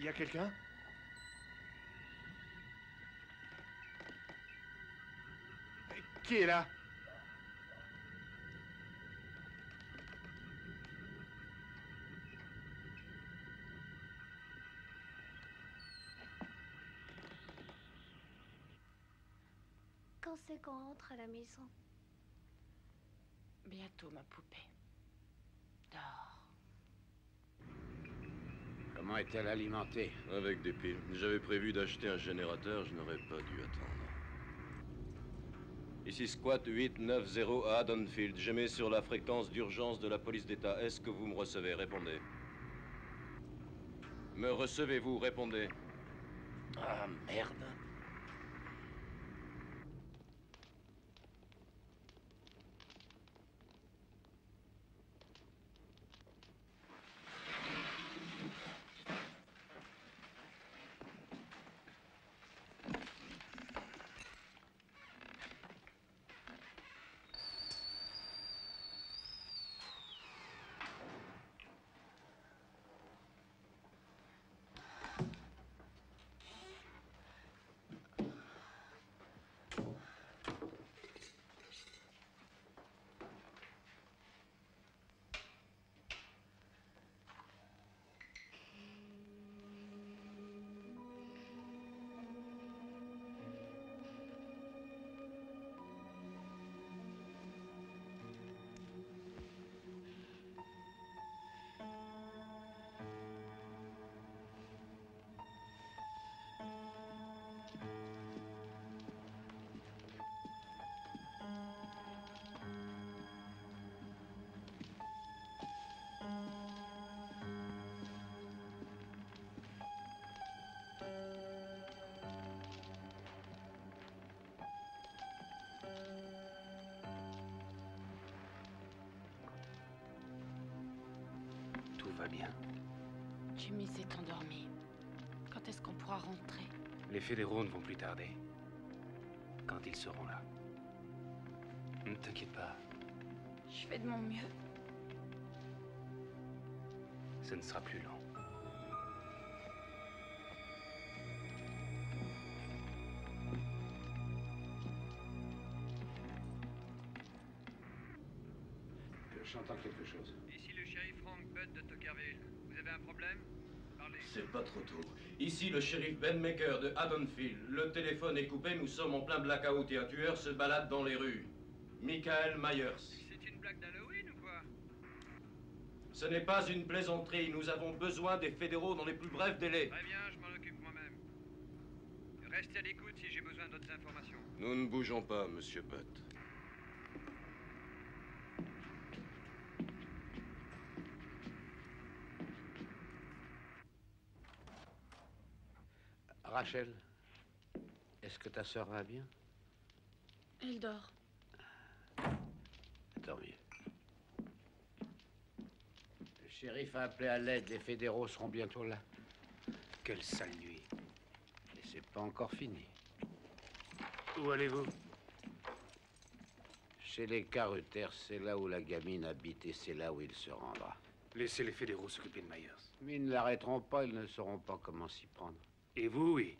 Il y a quelqu'un? Qui est là? Quand c'est qu'on rentre à la maison? Bientôt, ma poupée. Dors. Comment est-elle alimentée? Avec des piles. J'avais prévu d'acheter un générateur, je n'aurais pas dû attendre. Ici Squat 890 à Haddonfield. Je mets sur la fréquence d'urgence de la police d'État. Est-ce que vous me recevez? Répondez. Me recevez-vous? Répondez. Ah, merde. Tout va bien. Jimmy s'est endormi. Quand est-ce qu'on pourra rentrer? Les fédéraux ne vont plus tarder. Quand ils seront là. Ne t'inquiète pas, Je fais de mon mieux. ce ne sera plus long. J'entends quelque chose. Ici le shérif Frank Budd de Tuckerville. Vous avez un problème? Parlez. C'est pas trop tôt. Ici le shérif Ben Maker de Haddonfield. Le téléphone est coupé, nous sommes en plein blackout et un tueur se balade dans les rues. Michael Myers. C'est une blague d'Halloween ou quoi? Ce n'est pas une plaisanterie, nous avons besoin des fédéraux dans les plus brefs délais. Très bien, je m'en occupe moi-même. Restez à l'écoute si j'ai besoin d'autres informations. Nous ne bougeons pas, monsieur Butt. Rachel, est-ce que ta sœur va bien? Elle dort. Tant mieux. Le shérif a appelé à l'aide, les fédéraux seront bientôt là. Quelle sale nuit. Et c'est pas encore fini. Où allez-vous? Chez les Carruter, c'est là où la gamine habite et c'est là où il se rendra. Laissez les fédéraux s'occuper de Myers. Mais ils ne l'arrêteront pas, ils ne sauront pas comment s'y prendre. Et vous, oui?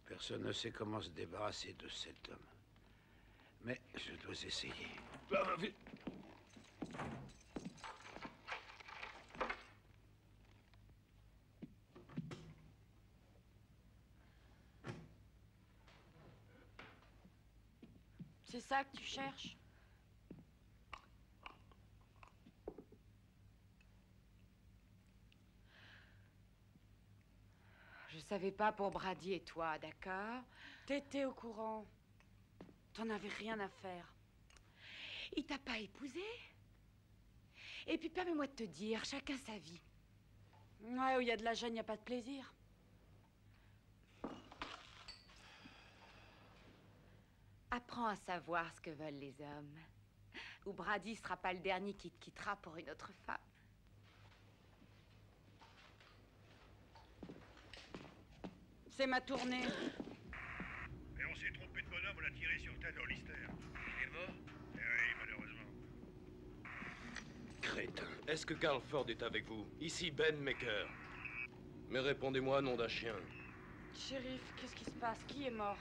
Personne ne sait comment se débarrasser de cet homme. Mais je dois essayer. C'est ça que tu cherches? Je savais pas pour Brady et toi, d'accord? T'étais au courant. T'en avais rien à faire. Il t'a pas épousé? Et puis permets-moi de te dire, chacun sa vie. Ouais, où il y a de la gêne, il n'y a pas de plaisir. Apprends à savoir ce que veulent les hommes. Ou Brady sera pas le dernier qui te quittera pour une autre femme. C'est ma tournée. Et on s'est trompé de bonhomme, on a tiré sur Ted Hollister. Il est mort? Eh oui, malheureusement. Crétin. Est-ce que Carl Ford est avec vous? Ici Ben Maker. Mais répondez-moi, nom d'un chien. Shérif, qu'est-ce qui se passe? Qui est mort?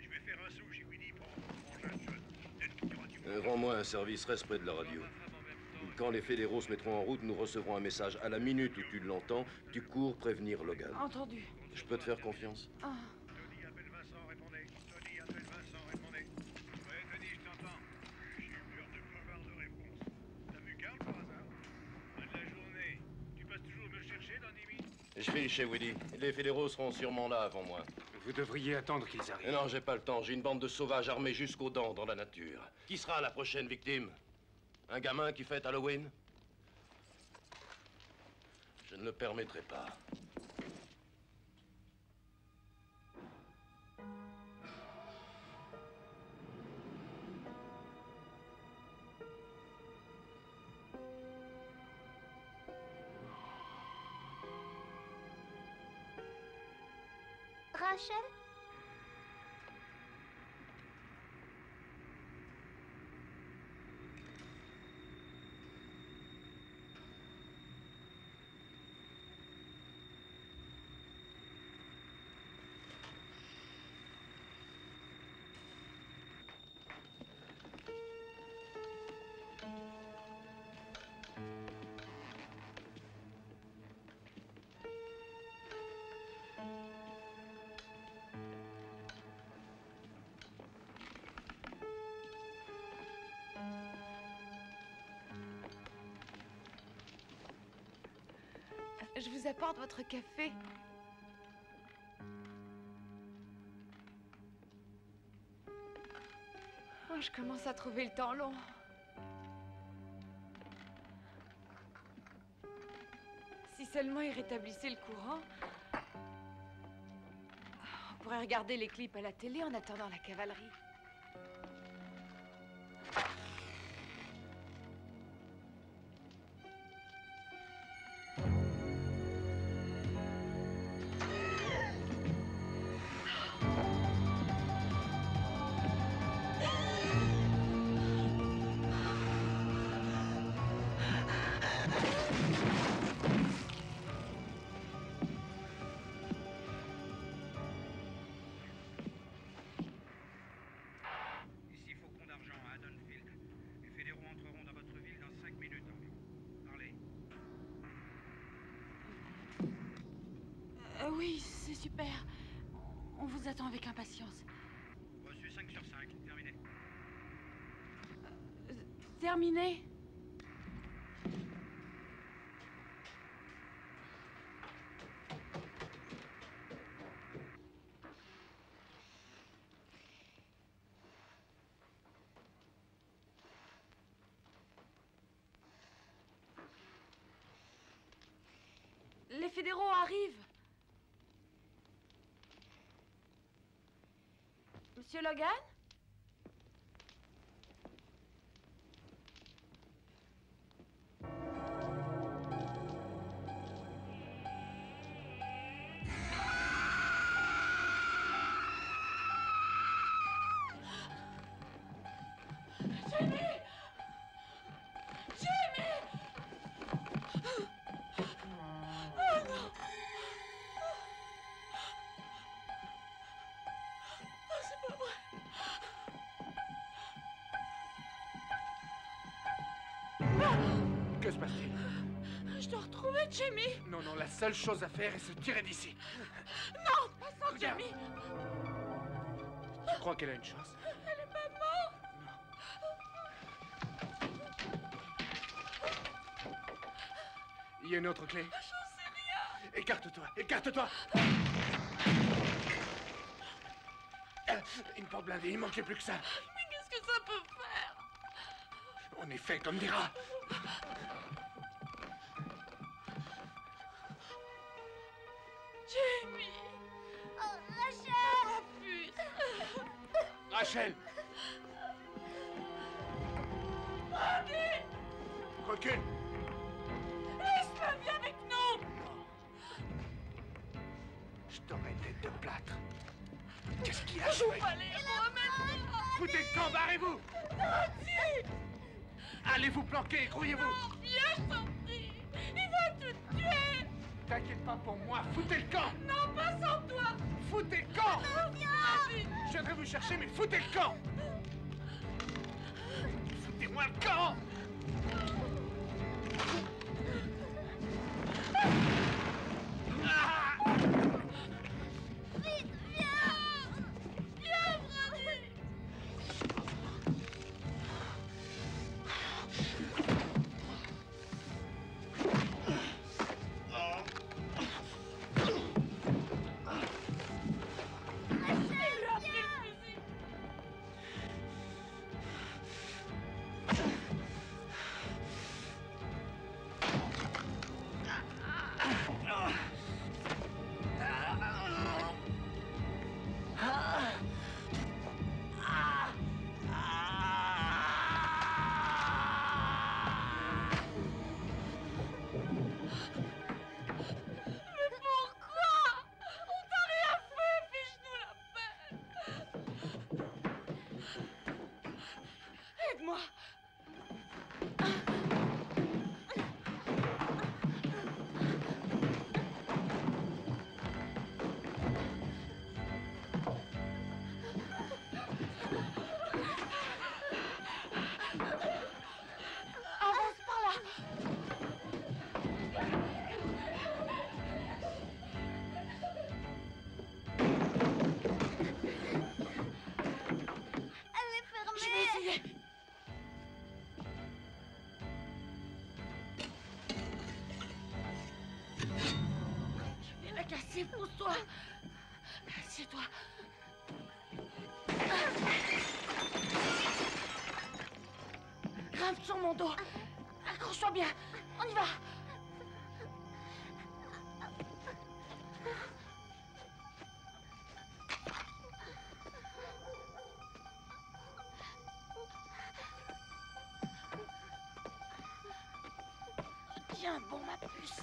Je vais faire un saut chez Willy pour mon jeune jeune. Rends-moi un service, reste près de la radio. Quand les fédéraux se mettront en route, nous recevrons un message. À la minute où tu l'entends, tu cours prévenir Logan. Entendu. Je peux te faire confiance? Ah. Tony, appelle Vincent, répondez. Tony, appelle Vincent, répondez. Ouais, Tony, je t'entends. J'ai eu peur de pas avoir de réponse. T'as vu Carl par hasard? Fin de la journée. Tu passes toujours me chercher dans 10 minutes? Je file chez Willy. Les fédéraux seront sûrement là avant moi. Vous devriez attendre qu'ils arrivent. Non, j'ai pas le temps. J'ai une bande de sauvages armés jusqu'aux dents dans la nature. Qui sera la prochaine victime? Un gamin qui fête Halloween? Je ne le permettrai pas. Rachel? Je vous apporte votre café. Oh, je commence à trouver le temps long. Si seulement il rétablissait le courant, on pourrait regarder les clips à la télé en attendant la cavalerie. Oui, c'est super. On vous attend avec impatience. Reçu 5 sur 5, terminé. Terminé? Les fédéraux arrivent. Monsieur Logan? Jamie! Jamie! Oh non! Oh, c'est pas vrai! Que se passe-t-il? Je dois retrouver Jamie! Non, non, la seule chose à faire est se tirer d'ici. Non, pas sans Jamie! Tu crois qu'elle a une chance? Elle est pas morte! Il y a une autre clé. J'en sais rien! Écarte-toi, écarte-toi! Une porte blindée, il manquait plus que ça. Mais qu'est-ce que ça peut faire? On est fait comme des rats. Jamie! Oh, Rachel! Oh, puce! Rachel! Brady! Recule! Laisse-le, viens avec nous! Je t'aurais tête de plâtre. Qu'est-ce qu'il a Joue fait? pas les héros maintenant! Foutez le camp, barrez-vous! Nancy! Allez vous planquer, grouillez-vous! Non, viens, je t'en prie! Il va te tuer! T'inquiète pas pour moi, foutez le camp! Non, pas sans toi! Foutez le camp! Vas-y! Je viendrai vous chercher, mais foutez le camp! Foutez-moi le camp! Vite, viens! Viens, Brady! Aide-moi! Avance par là! Elle est fermée. Je vais essayer. Je vais la casser, pousse-toi. Assieds-toi. Grimpe sur mon dos. Accroche-toi bien. On y va. Tiens bon, ma puce.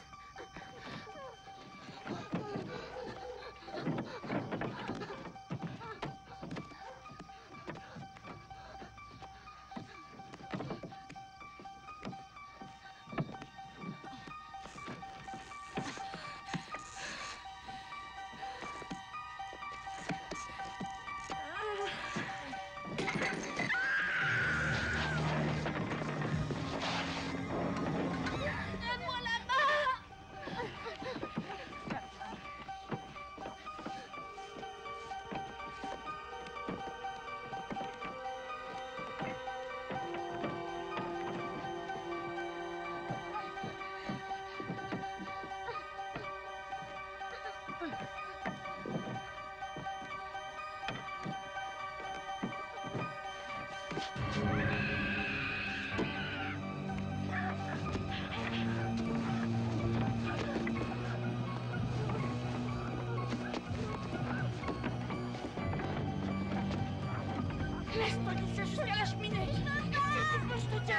Donne-moi la main. Laisse-toi glisser jusqu'à la cheminée. Si tu peux, je te tiens.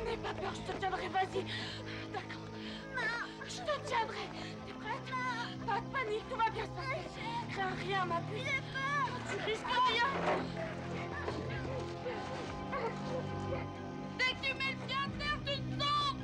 N'aie pas peur, je te tiendrai, vas-y. D'accord. Je te tiendrai. T'es prête? Pas de panique, tout va bien se passer. Crains rien, ma puce. Tu risques rien. Dès que tu mets le pied à terre, tu te tombes.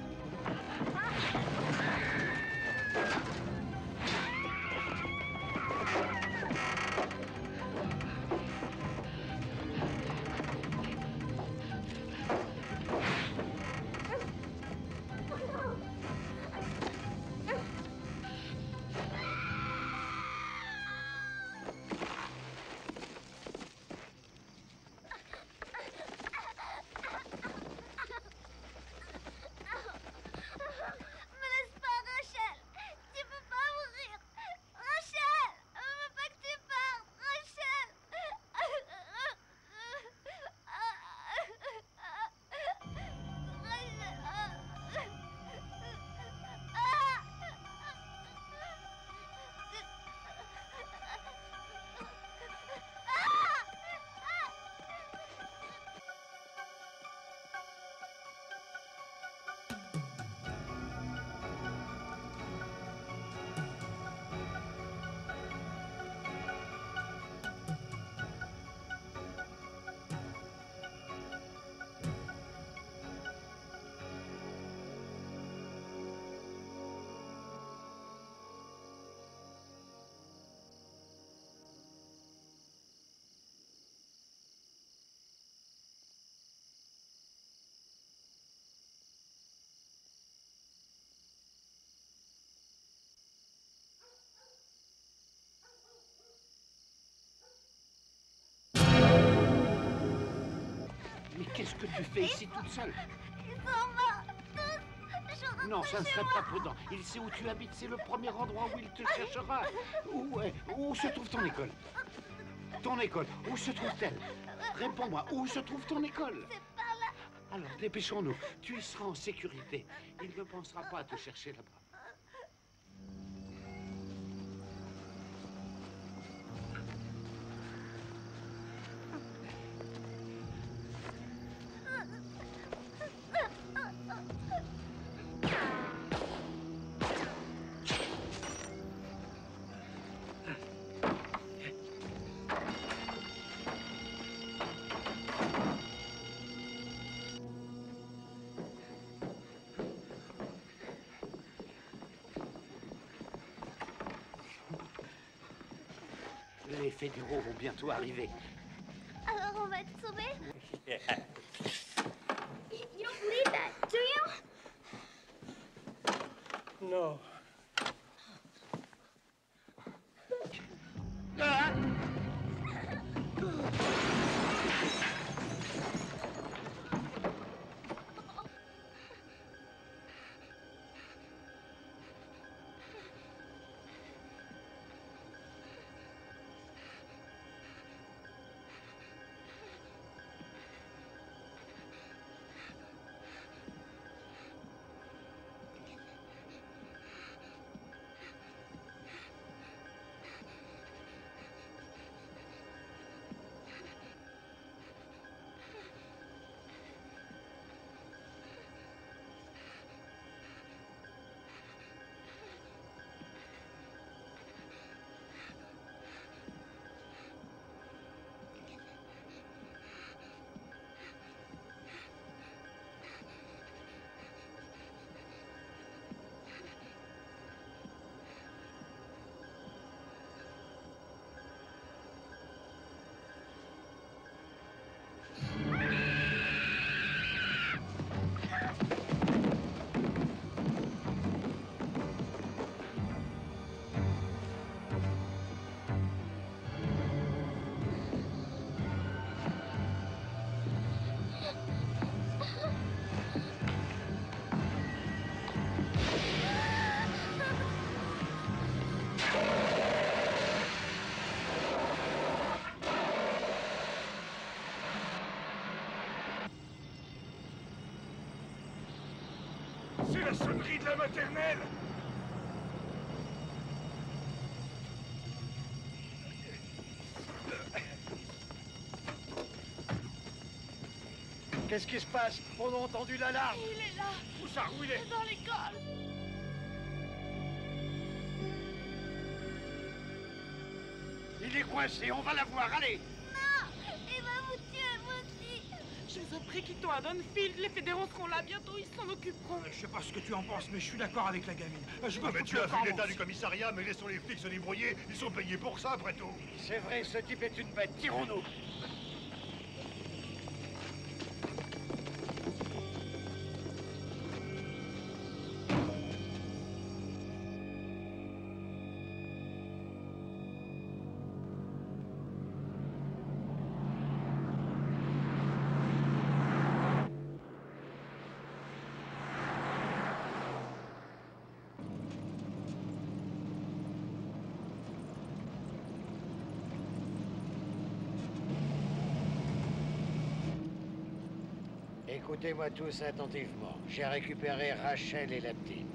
que tu fais ici toute seule? Ils s'en vont tous. Je rentre Non, ça ne chez serait moi. pas prudent. Il sait où tu habites, c'est le premier endroit où il te cherchera. Où se trouve ton école? Ton école, où se trouve-t-elle? Réponds-moi, où se trouve ton école? C'est par là. Alors, dépêchons-nous. Tu y seras en sécurité. Il ne pensera pas à te chercher là-bas. Les fédéraux vont bientôt arriver. Alors on va te sauver? You don't believe that, do you? Non. C'est la sonnerie de la maternelle. Qu'est-ce qui se passe? On a entendu l'alarme. Il est là. Où ça? Où il est? Dans l'école. Il est coincé, on va l'avoir, allez. Non, il va vous tuer, vous aussi. Je vous ai pris quittons à Dunfield. Les fédéraux seront là bientôt, ils s'en occuperont. Je sais pas ce que tu en penses, mais je suis d'accord avec la gamine. Je me Mais fous tu de as camp, vu l'état moi du aussi. commissariat, mais laissons les flics se débrouiller. Ils sont payés pour ça, après tout. C'est vrai, ce type est une bête, tirons-nous. Écoutez-moi tous attentivement. J'ai récupéré Rachel et la petite.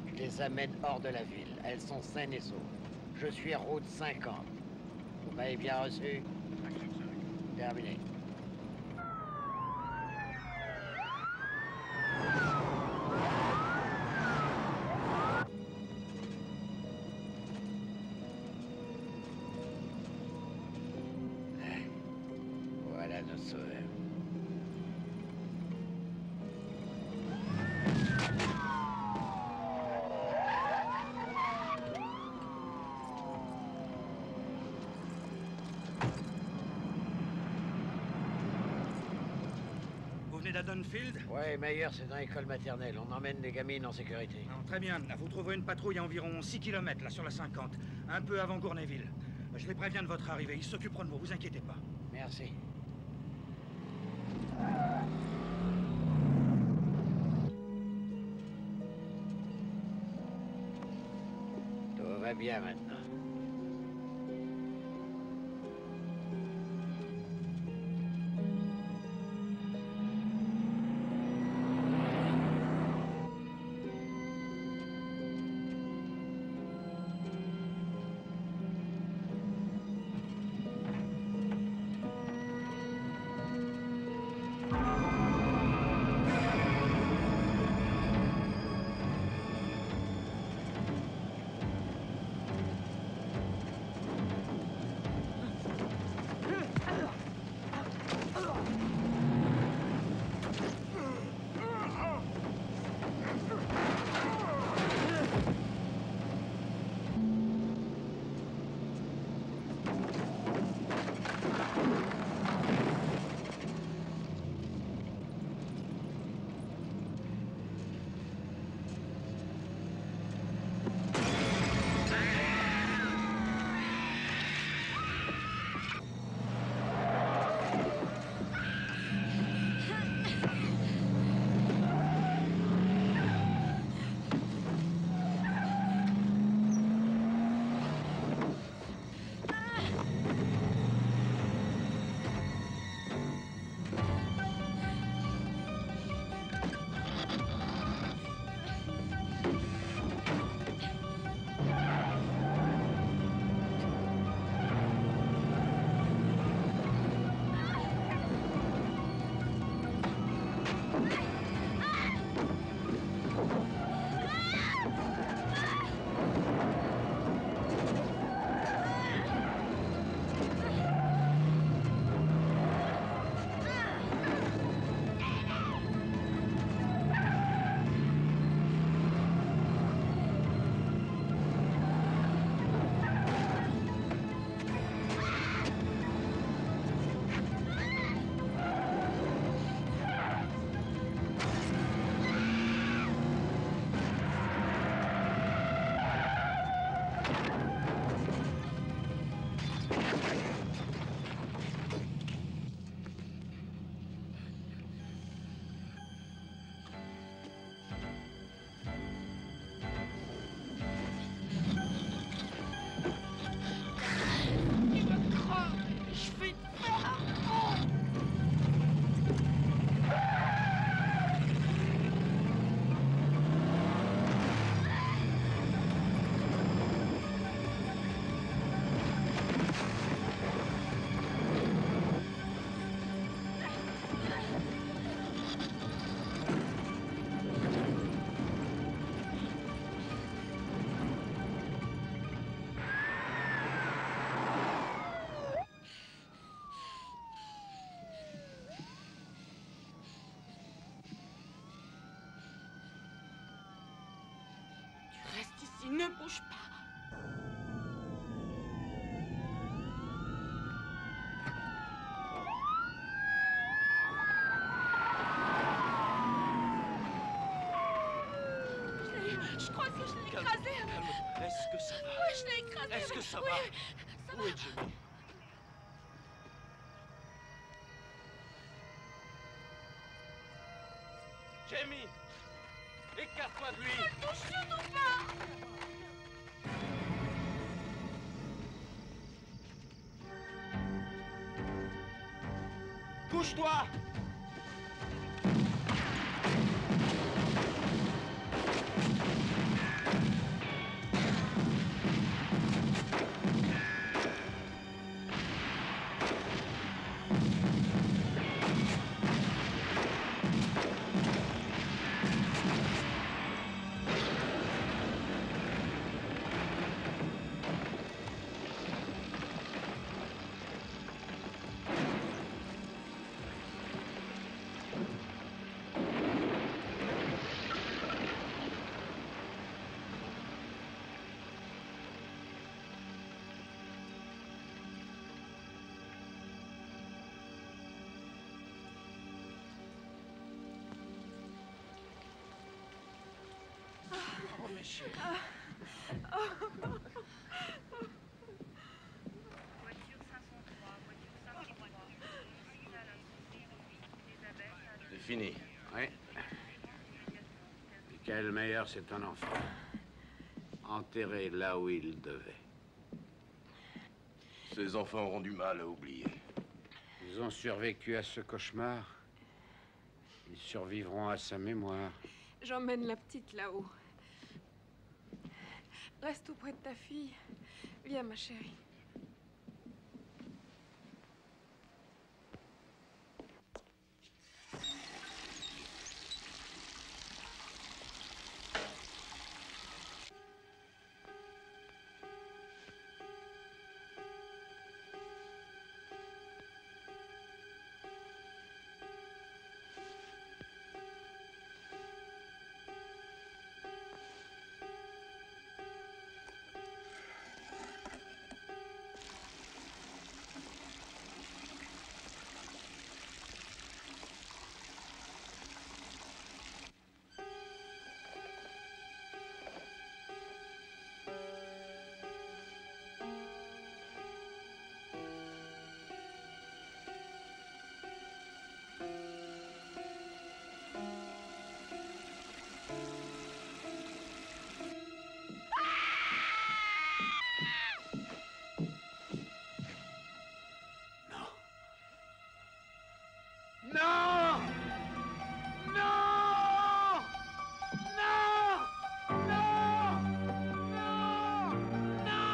Je les amène hors de la ville. Elles sont saines et sauves. Je suis route 50. Vous m'avez bien reçu? Terminé. Voilà nos sauveurs. Vous venez d'Adonfield? Ouais, Meyer, c'est dans l'école maternelle. On emmène les gamines en sécurité. Non, très bien. Vous trouverez une patrouille à environ 6 km, là, sur la 50. Un peu avant Gournayville. Je les préviens de votre arrivée. Ils s'occuperont de vous inquiétez pas. Merci. va bien maintenant. Reste ici, ne bouge pas. Je crois que je l'ai écrasé. Calme. Est-ce que ça va? Oui, je l'ai écrasé. Est-ce que ça oui, va? Ça Où va. est Jimmy? Jamie! Écarte-toi de lui! Ne le touche surtout pas! Couche-toi! Oh, mes chéris. C'est fini. Oui. Michael Mayer, c'est un enfant. enterrés là où ils devaient. Ces enfants auront du mal à oublier. Ils ont survécu à ce cauchemar. Ils survivront à sa mémoire. J'emmène la petite là-haut. Reste auprès de ta fille. Viens, ma chérie. Non! Non! Non! Non! Non! Non! Non!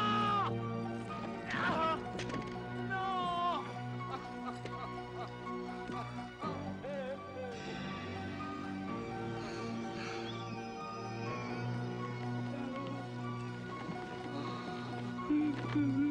Non!